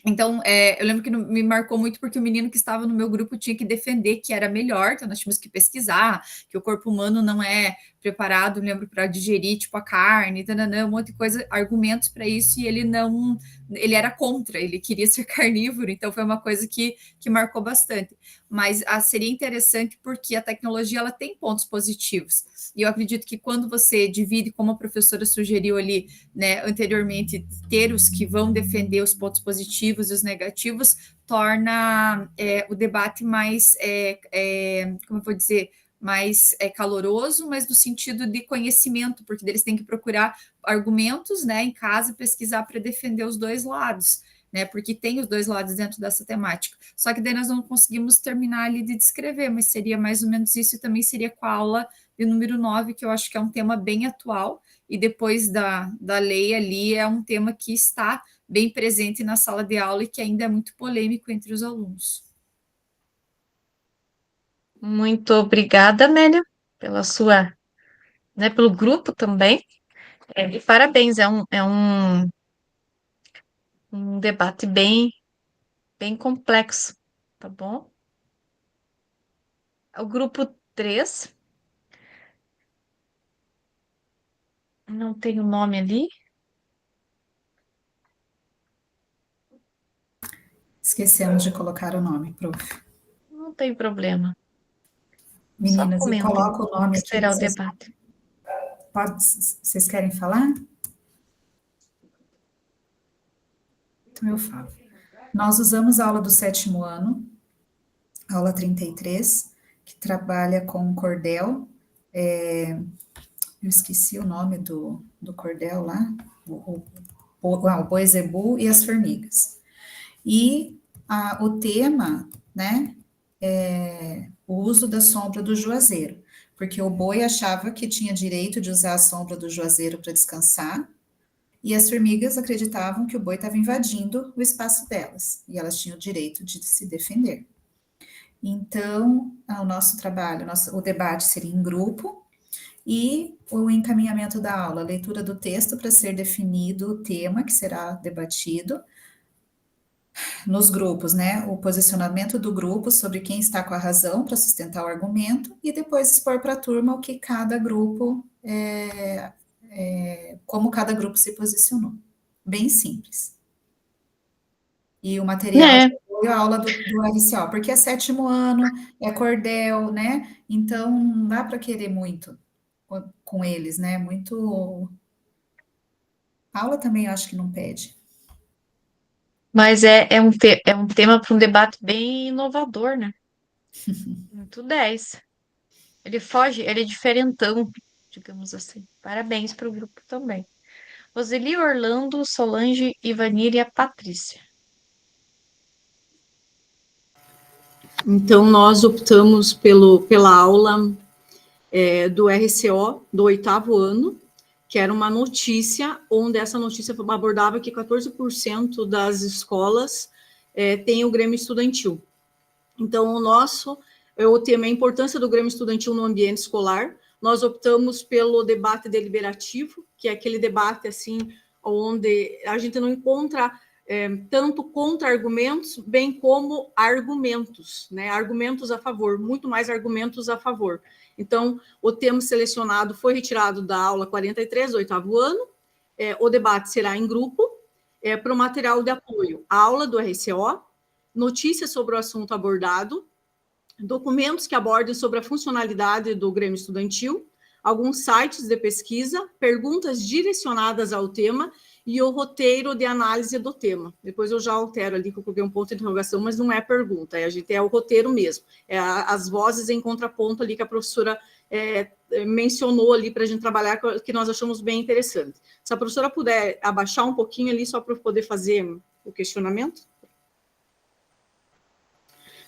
Então, eu lembro que me marcou muito porque o menino que estava no meu grupo tinha que defender que era melhor, então nós tínhamos que pesquisar, que o corpo humano não é preparado, lembro, para digerir, tipo, a carne, tananã, um monte de coisa, argumentos para isso, e ele era contra, ele queria ser carnívoro, então foi uma coisa que marcou bastante. Mas seria interessante porque a tecnologia, ela tem pontos positivos, e eu acredito que quando você divide, como a professora sugeriu ali, né, anteriormente, ter os que vão defender os pontos positivos e os negativos, torna o debate mais, como eu vou dizer, mais caloroso, mas no sentido de conhecimento, porque eles têm que procurar argumentos, né, em casa, pesquisar para defender os 2 lados, né, porque tem os 2 lados dentro dessa temática. Só que daí nós não conseguimos terminar ali de descrever, mas seria mais ou menos isso, e também seria com a aula de número 9, que eu acho que é um tema bem atual, e depois da lei ali é um tema que está bem presente na sala de aula e que ainda é muito polêmico entre os alunos. Muito obrigada, Amélia, pela sua, né, pelo grupo também. E parabéns, é um debate bem complexo, tá bom? O grupo 3, não tem o nome ali. Esquecemos de colocar o nome, prof. Não tem problema. Meninas, eu coloco o nome aqui. Será o debate. Vocês querem falar? Então eu falo. Nós usamos a aula do 7º ano, aula 33, que trabalha com cordel. Eu esqueci o nome do cordel lá, o boi zebu e as formigas. E o tema, né, é o uso da sombra do juazeiro, porque o boi achava que tinha direito de usar a sombra do juazeiro para descansar, e as formigas acreditavam que o boi estava invadindo o espaço delas, e elas tinham o direito de se defender. Então, o nosso trabalho, o debate seria em grupo, e o encaminhamento da aula, a leitura do texto para ser definido o tema que será debatido, nos grupos, né, o posicionamento do grupo sobre quem está com a razão para sustentar o argumento, e depois expor para a turma o que cada grupo como cada grupo se posicionou. Bem simples. E o material É, foi a aula do RCO, porque é 7º ano, é cordel, né? Então, não dá para querer muito com eles, né? Muito. A aula também eu acho que não pede. mas é um tema para um debate bem inovador, né? Muito 10. Ele foge, ele é diferentão, digamos assim. Parabéns para o grupo também. Roseli, Orlando, Solange, Ivanir e a Patrícia. Então, nós optamos pela aula do RCO do 8º ano, que era uma notícia, onde essa notícia abordava que 14% das escolas têm o Grêmio Estudantil. Então, o tema é a importância do Grêmio Estudantil no ambiente escolar. Nós optamos pelo debate deliberativo, que é aquele debate, assim, onde a gente não encontra tanto contra-argumentos, bem como argumentos, né? Argumentos a favor, muito mais argumentos a favor. Então, o tema selecionado foi retirado da aula 43, do 8º ano. O debate será em grupo, para o material de apoio, a aula do RCO, notícias sobre o assunto abordado, documentos que abordem sobre a funcionalidade do Grêmio Estudantil, alguns sites de pesquisa, perguntas direcionadas ao tema e o roteiro de análise do tema. Depois eu já altero ali, que eu coloquei um ponto de interrogação, mas não é pergunta, a gente é o roteiro mesmo, as vozes em contraponto ali que a professora mencionou ali para a gente trabalhar, que nós achamos bem interessante. Se a professora puder abaixar um pouquinho ali, só para eu poder fazer o questionamento.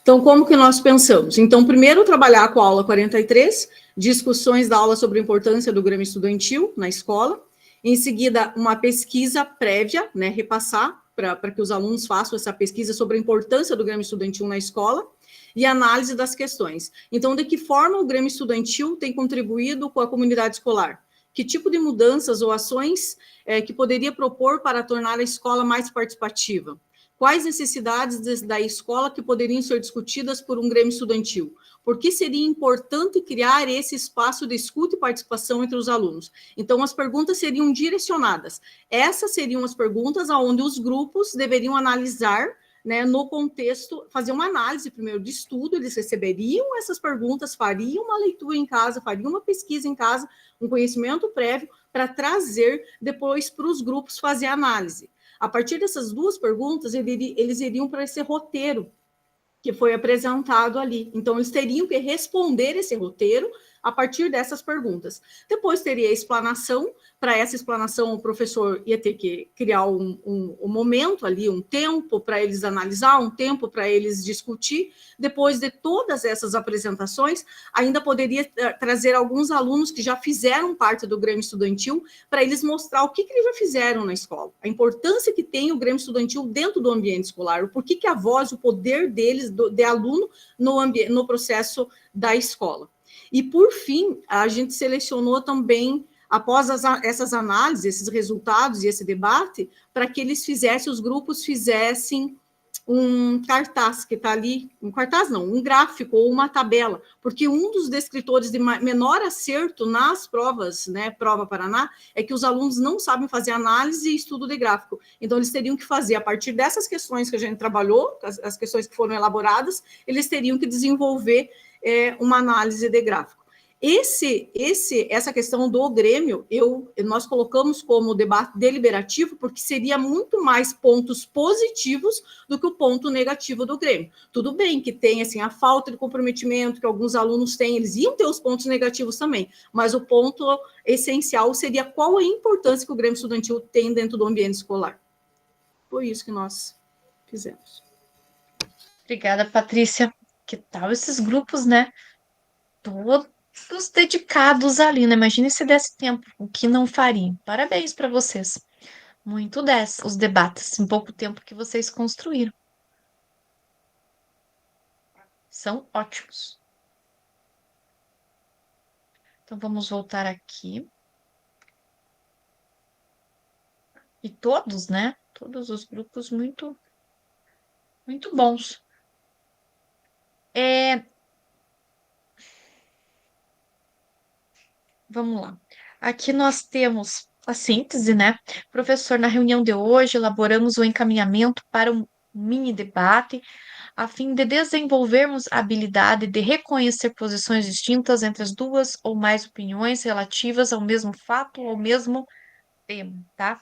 Então, como que nós pensamos? Então, primeiro, trabalhar com a aula 43, discussões da aula sobre a importância do Grêmio Estudantil na escola. Em seguida, uma pesquisa prévia, né, repassar para que os alunos façam essa pesquisa sobre a importância do Grêmio Estudantil na escola e análise das questões. Então, de que forma o Grêmio Estudantil tem contribuído com a comunidade escolar? Que tipo de mudanças ou ações que poderia propor para tornar a escola mais participativa? Quais necessidades da escola que poderiam ser discutidas por um Grêmio Estudantil? Por que seria importante criar esse espaço de escuta e participação entre os alunos? Então, as perguntas seriam direcionadas. Essas seriam as perguntas onde os grupos deveriam analisar, né, no contexto, fazer uma análise primeiro de estudo, eles receberiam essas perguntas, fariam uma leitura em casa, fariam uma pesquisa em casa, um conhecimento prévio, para trazer depois para os grupos fazer a análise. A partir dessas duas perguntas, eles iriam para esse roteiro que foi apresentado ali. Então, eles teriam que responder esse roteiro a partir dessas perguntas. Depois teria a explanação. Para essa explanação, o professor ia ter que criar um momento ali, um tempo para eles analisar, um tempo para eles discutir. Depois de todas essas apresentações, ainda poderia trazer alguns alunos que já fizeram parte do Grêmio Estudantil, para eles mostrar o que eles já fizeram na escola, a importância que tem o Grêmio Estudantil dentro do ambiente escolar, o porquê que a voz, o poder deles, de aluno, no processo da escola. E, por fim, a gente selecionou também, após essas análises, esses resultados e esse debate, para que os grupos fizessem um cartaz que está ali, um cartaz não, um gráfico ou uma tabela, porque um dos descritores de menor acerto nas provas, né, Prova Paraná, é que os alunos não sabem fazer análise e estudo de gráfico. Então, eles teriam que fazer, a partir dessas questões que a gente trabalhou, as questões que foram elaboradas, eles teriam que desenvolver uma análise de gráfico. Essa questão do Grêmio, nós colocamos como debate deliberativo, porque seria muito mais pontos positivos do que o ponto negativo do Grêmio. Tudo bem que tem assim, a falta de comprometimento que alguns alunos têm, eles iam ter os pontos negativos também, mas o ponto essencial seria qual a importância que o Grêmio Estudantil tem dentro do ambiente escolar. Foi isso que nós fizemos. Obrigada, Patrícia. Que tal esses grupos, né? Todos dedicados ali, né? Imagine se desse tempo, o que não faria. Parabéns para vocês. Muito 10, os debates, em pouco tempo que vocês construíram. São ótimos. Então, vamos voltar aqui. E todos, né? Todos os grupos muito bons. Vamos lá. Aqui nós temos a síntese, né? Professor, na reunião de hoje, elaboramos o encaminhamento para um mini debate a fim de desenvolvermos a habilidade de reconhecer posições distintas entre as duas ou mais opiniões relativas ao mesmo fato ou ao mesmo tema, tá?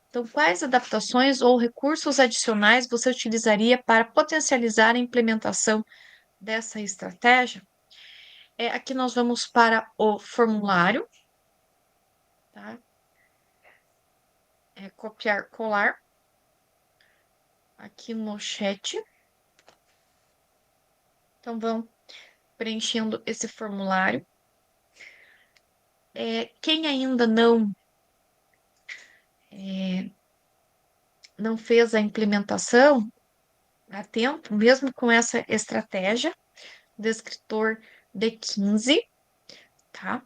Então, quais adaptações ou recursos adicionais você utilizaria para potencializar a implementação dessa estratégia? Aqui nós vamos para o formulário, tá? Copiar, colar. Aqui no chat. Então, vão preenchendo esse formulário. Quem ainda não fez a implementação a tempo, mesmo com essa estratégia do escritor de 15, tá?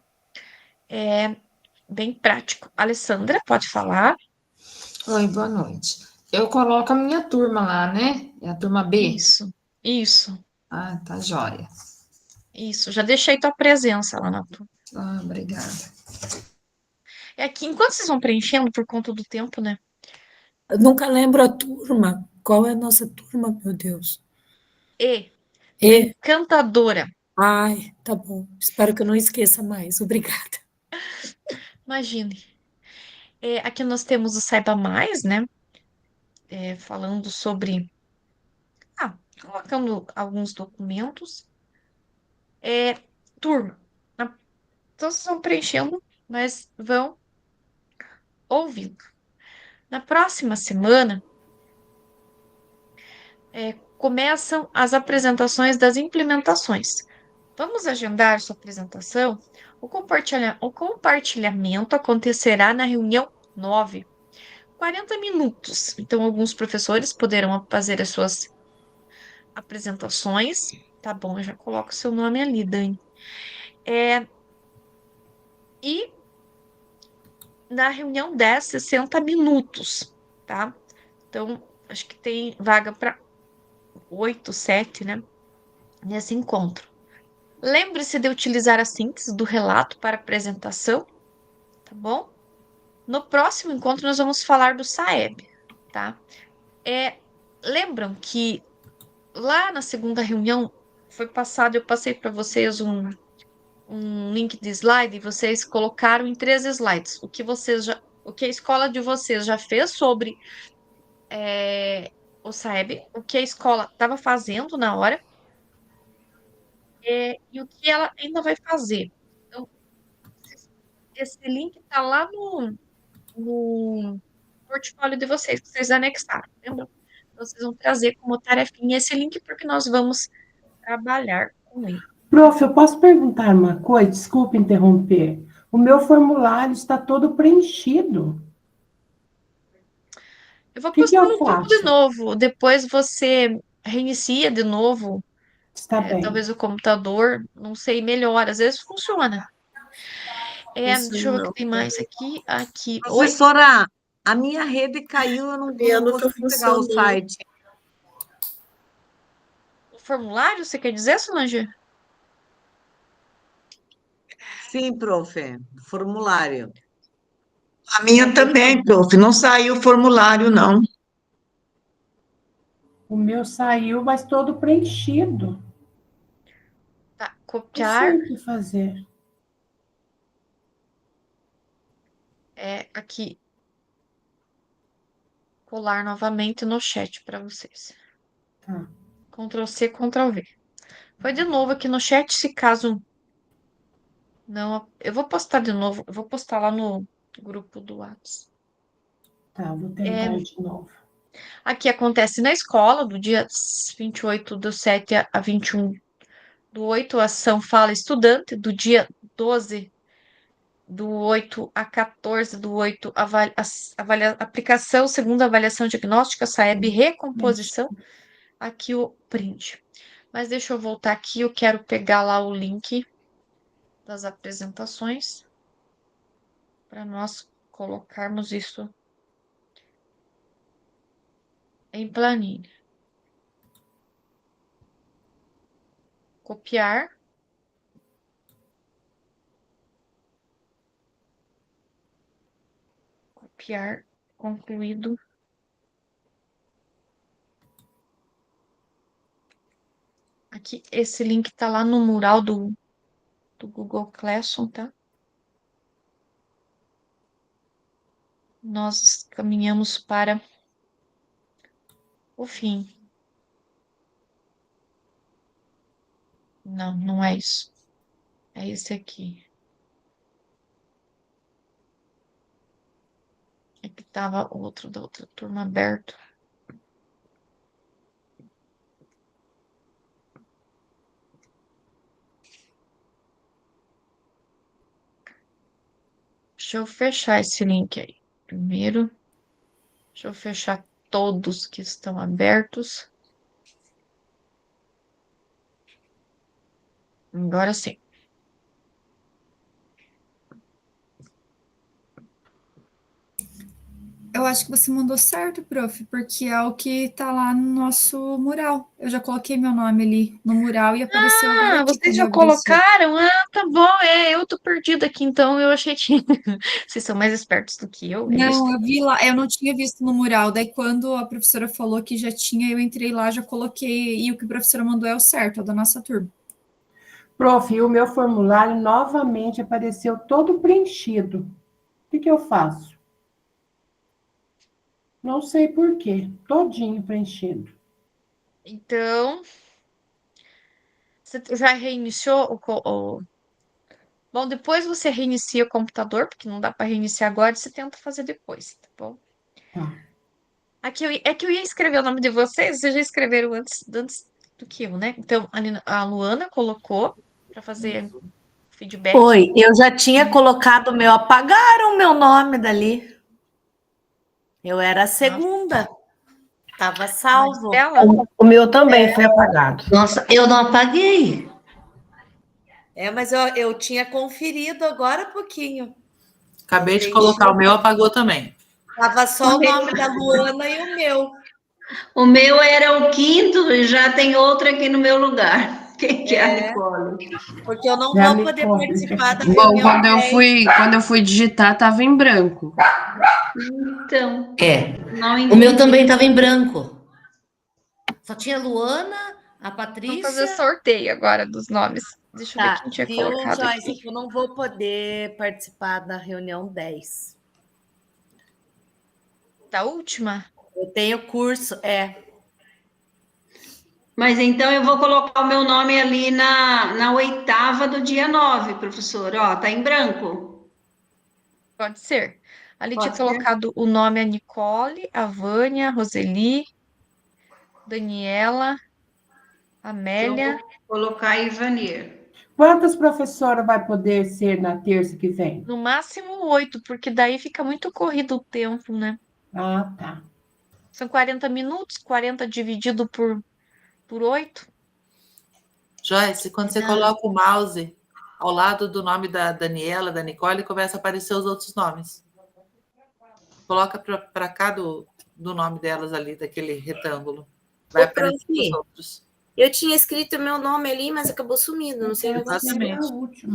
É bem prático. Alessandra, pode falar? Oi, boa noite. Eu coloco a minha turma lá, né? É a turma B? Isso. Ah, tá joia. Isso, já deixei tua presença lá na turma. Ah, obrigada. Aqui, enquanto vocês vão preenchendo, por conta do tempo, né? Eu nunca lembro a turma. Qual é a nossa turma, meu Deus? E. E. Encantadora. Ai, tá bom. Espero que eu não esqueça mais. Obrigada. Imagine. Aqui nós temos o Saiba Mais, né? Falando sobre... colocando alguns documentos. Turma. Então, vocês vão preenchendo, mas vão ouvindo. Na próxima semana, começam as apresentações das implementações. Vamos agendar sua apresentação? O compartilhamento acontecerá na reunião 9, 40 minutos. Então, alguns professores poderão fazer as suas apresentações. Tá bom, eu já coloco o seu nome ali, Dani. E na reunião 10, 60 minutos, tá? Então, acho que tem vaga para 8, 7, né? Nesse encontro. Lembre-se de utilizar a síntese do relato para apresentação, tá bom? No próximo encontro, nós vamos falar do SAEB, tá? Lembram que lá na segunda reunião foi passado, eu passei para vocês um link de slide e vocês colocaram em 3 slides o que a escola de vocês já fez sobre o SAEB, o que a escola estava fazendo na hora e o que ela ainda vai fazer. Então, esse link está lá no portfólio de vocês, que vocês anexaram, lembra? Então, vocês vão trazer como tarefinha esse link, porque nós vamos trabalhar com ele. Prof, eu posso perguntar uma coisa? Desculpe interromper. O meu formulário está todo preenchido. Eu vou que postar eu no grupo de faço? novo, depois você reinicia de novo. Está bem. Talvez o computador, não sei, melhor, às vezes funciona. Deixa eu ver o que tem mais aqui. Oi? Professora, a minha rede caiu, eu não consegui pegar o site. O formulário, você quer dizer, Solange? Sim, prof, formulário. A minha também, prof, não saiu o formulário, não. O meu saiu, mas todo preenchido. Tá, Não copiar. sei o que fazer. Aqui. Colar novamente no chat para vocês. Tá. Ctrl C, Ctrl V. Foi de novo aqui no chat, se caso não... Eu vou postar de novo, eu vou postar lá no grupo do WhatsApp. Tá, vou tentar de novo. Aqui acontece na escola, do dia 28 do 7 a 21 do 8, ação Fala Estudante, do dia 12 do 8 a 14 do 8, aplicação, segunda avaliação diagnóstica, SAEB, recomposição, aqui o print. Mas deixa eu voltar aqui, eu quero pegar lá o link das apresentações para nós colocarmos isso em planilha. Copiar. copiar concluído. Aqui, esse link tá lá no mural do Google Classroom, tá? Nós caminhamos para o fim. Não, não é isso. É esse aqui. É que tava outro da outra turma aberto. Deixa eu fechar esse link aí. Primeiro, deixa eu fechar todos que estão abertos. Agora sim. Eu acho que você mandou certo, prof, porque é o que tá lá no nosso mural. Eu já coloquei meu nome ali no mural e apareceu agora aqui Vocês quando já eu abri o seu. colocaram? Ah, tá bom. Eu tô perdida aqui, então eu achei que vocês são mais espertos do que eu. É isso. Não, eu vi lá, eu não tinha visto no mural. Daí, quando a professora falou que já tinha, eu entrei lá, já coloquei, e o que a professora mandou é o certo, é da nossa turma. Prof, o meu formulário novamente apareceu todo preenchido. O que eu faço? Não sei por quê. Todinho preenchido. Então, você já reiniciou Bom, depois você reinicia o computador, porque não dá para reiniciar agora, e você tenta fazer depois, tá bom? Aqui é que eu ia escrever o nome de vocês já escreveram antes do que eu, né? Então, a Luana colocou para fazer feedback. Oi, eu já tinha colocado o meu, apagaram o meu nome dali. Eu era a segunda. Estava salvo. O meu também foi apagado. Nossa, eu não apaguei. Mas eu tinha conferido agora há pouquinho. Acabei de colocar, o meu apagou também. Estava só o nome da Luana e o meu. O meu era o quinto e já tem outro aqui no meu lugar. Quem que é a Nicole? Porque eu não vou poder participar da Bom, reunião. quando eu fui digitar, estava em branco. Então. Não O entendi. meu também estava em branco. Só tinha Luana, a Patrícia. Vamos fazer sorteio agora dos nomes. Deixa eu ver quem tinha Viu, colocado Joyce, aqui. eu não vou poder participar da reunião 10. Da última? Eu tenho curso, Mas então eu vou colocar o meu nome ali na 8ª do dia 9, professor. Ó, tá em branco. Pode ser. Ali Pode tinha ser. colocado o nome a Nicole, a Vânia, a Roseli, Daniela, Amélia. Eu vou colocar Ivanir. Quantas professoras vai poder ser na terça que vem? No máximo 8, porque daí fica muito corrido o tempo, né? Ah, tá. São 40 minutos, 40 dividido por 8. Joyce, quando você coloca o mouse ao lado do nome da Daniela, da Nicole, começa a aparecer os outros nomes. Coloca para cá do nome delas ali, daquele retângulo. Vai aparecer os outros. Eu tinha escrito meu nome ali, mas acabou sumindo. Não sei o que aconteceu. Exatamente.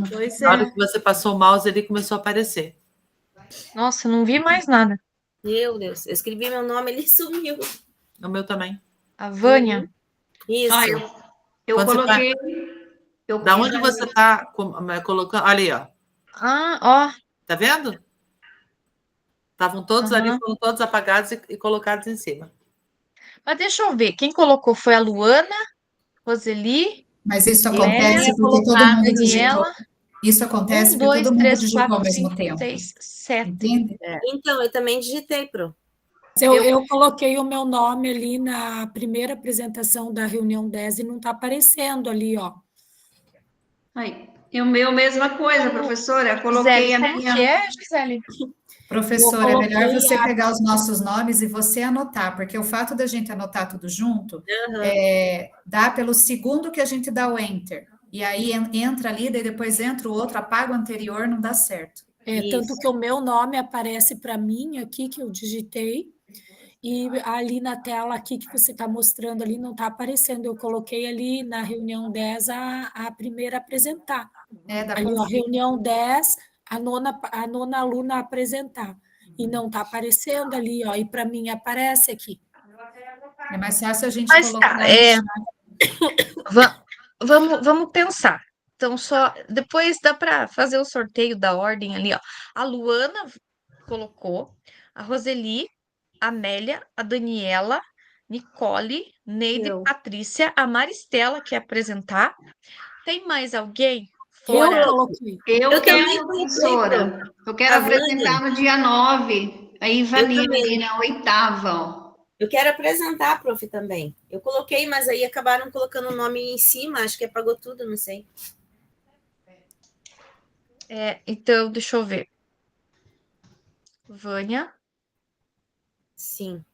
Na hora que você passou o mouse, ele começou a aparecer. Nossa, eu não vi mais nada. Meu Deus, eu escrevi meu nome, ele sumiu. O meu também. A Vânia. Isso. Eu Quando você coloquei. Da onde você está colocando? Olha aí, ó. Ah, ó. Tá vendo? Estavam todos ali, foram todos apagados e colocados em cima. Mas deixa eu ver. Quem colocou foi a Luana, Roseli. Mas isso acontece porque todo mundo digitou. Isso acontece porque todo mundo digitou ao mesmo tempo. 6, 7. Entende? Então, eu também digitei, Pro. Eu coloquei o meu nome ali na primeira apresentação da reunião 10 e não está aparecendo ali, ó. Aí. E o meu, mesma coisa, professora. Eu coloquei Gisele, a como minha. que é, Gisele? Professora, é melhor você pegar os nossos nomes e você anotar, porque o fato da gente anotar tudo junto dá pelo segundo que a gente dá o enter. E aí entra ali, daí depois entra o outro, apaga o anterior, não dá certo. Tanto que o meu nome aparece para mim aqui, que eu digitei, e ali na tela aqui que você está mostrando ali não está aparecendo. Eu coloquei ali na reunião 10 a primeira apresentar. Dá Ali, ó, conflito. reunião 10, a nona aluna apresentar. e não está aparecendo ali, ó, e para mim aparece aqui. É mais fácil a gente Mas colocar tá, no chat. vamos pensar. Então, só depois dá para fazer o sorteio da ordem ali, ó. A Luana colocou, a Roseli, a Amélia, a Daniela, Nicole, Neide, Patrícia, a Maristela quer apresentar. Tem mais alguém fora? Eu coloquei. Eu quero, também coloquei, professora. Eu quero A apresentar Vânia. no dia 9, a Ivanina, também. ali na 8ª, ó. Eu quero apresentar, prof, também. Eu coloquei, mas aí acabaram colocando o nome em cima, acho que apagou tudo, não sei. Então, deixa eu ver. Vânia. Sim.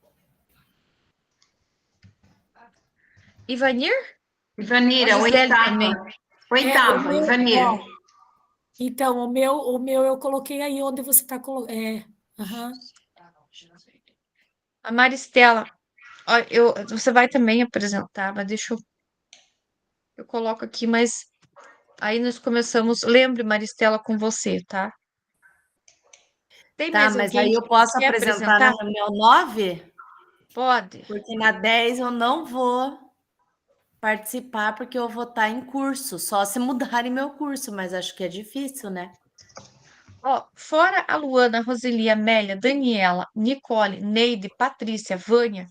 Ivanir? Ivanira, A Gisele 8ª. também. 8ª, Ivanir. Ó, então, o meu eu coloquei aí onde você está colocando. A Maristela. Ó, você vai também apresentar, mas deixa eu coloco aqui, mas aí nós começamos. Lembre, Maristela, com você, tá? Tem Tá, mais mas alguém aí eu que posso quer apresentar na apresentar? reunião 9? Pode. Porque na 10 eu não vou participar, porque eu vou estar em curso, só se mudarem meu curso, mas acho que é difícil, né? Ó, fora a Luana, a Roseli, a Amélia, Daniela, Nicole, Neide, Patrícia, Vânia,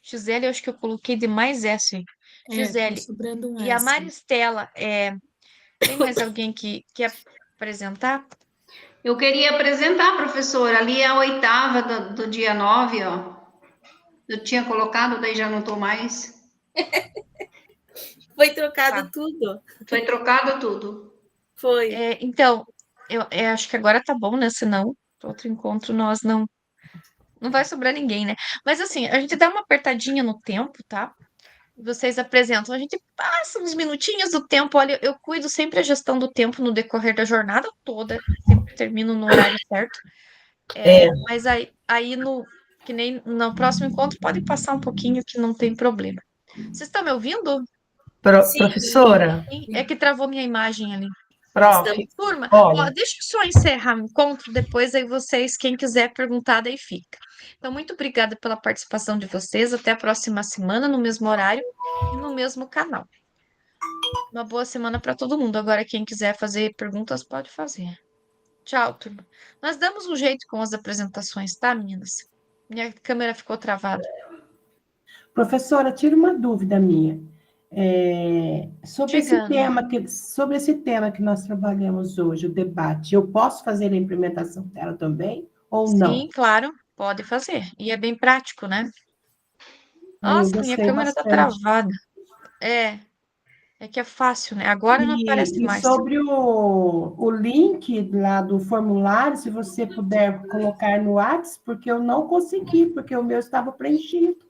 Gisele, eu acho que eu coloquei de mais essa, hein? Tá Gisele sobrando um e a S. Maristela, tem mais alguém que quer apresentar? Eu queria apresentar, professora, ali é a 8ª do dia 9, ó. Eu tinha colocado, daí já não estou mais. Foi trocado tudo. Foi trocado tudo. Foi. Então, eu acho que agora tá bom, né? Senão, outro encontro nós não vai sobrar ninguém, né? Mas assim, a gente dá uma apertadinha no tempo, tá? Vocês apresentam, a gente passa uns minutinhos do tempo. Olha, eu cuido sempre a gestão do tempo no decorrer da jornada toda, sempre termino no horário certo. Mas aí que nem no próximo encontro pode passar um pouquinho que não tem problema. Vocês estão me ouvindo? Professora? É que travou minha imagem ali. Prof, Turma, olha. ó, deixa eu só encerrar o encontro, depois aí vocês, quem quiser perguntar, daí fica. Então, muito obrigada pela participação de vocês. Até a próxima semana, no mesmo horário e no mesmo canal. Uma boa semana para todo mundo. Agora, quem quiser fazer perguntas, pode fazer. Tchau, turma. Nós damos um jeito com as apresentações, tá, meninas? Minha câmera ficou travada. Professora, tira uma dúvida minha. Sobre esse tema que nós trabalhamos hoje, o debate, eu posso fazer a implementação dela também ou não? Sim, claro, pode fazer. E é bem prático, né? Eu Nossa, minha gostei câmera tá bastante. travada. É que é fácil, né? Agora não aparece E mais. sobre o link lá do formulário, se você puder colocar no WhatsApp, porque eu não consegui, porque o meu estava preenchido.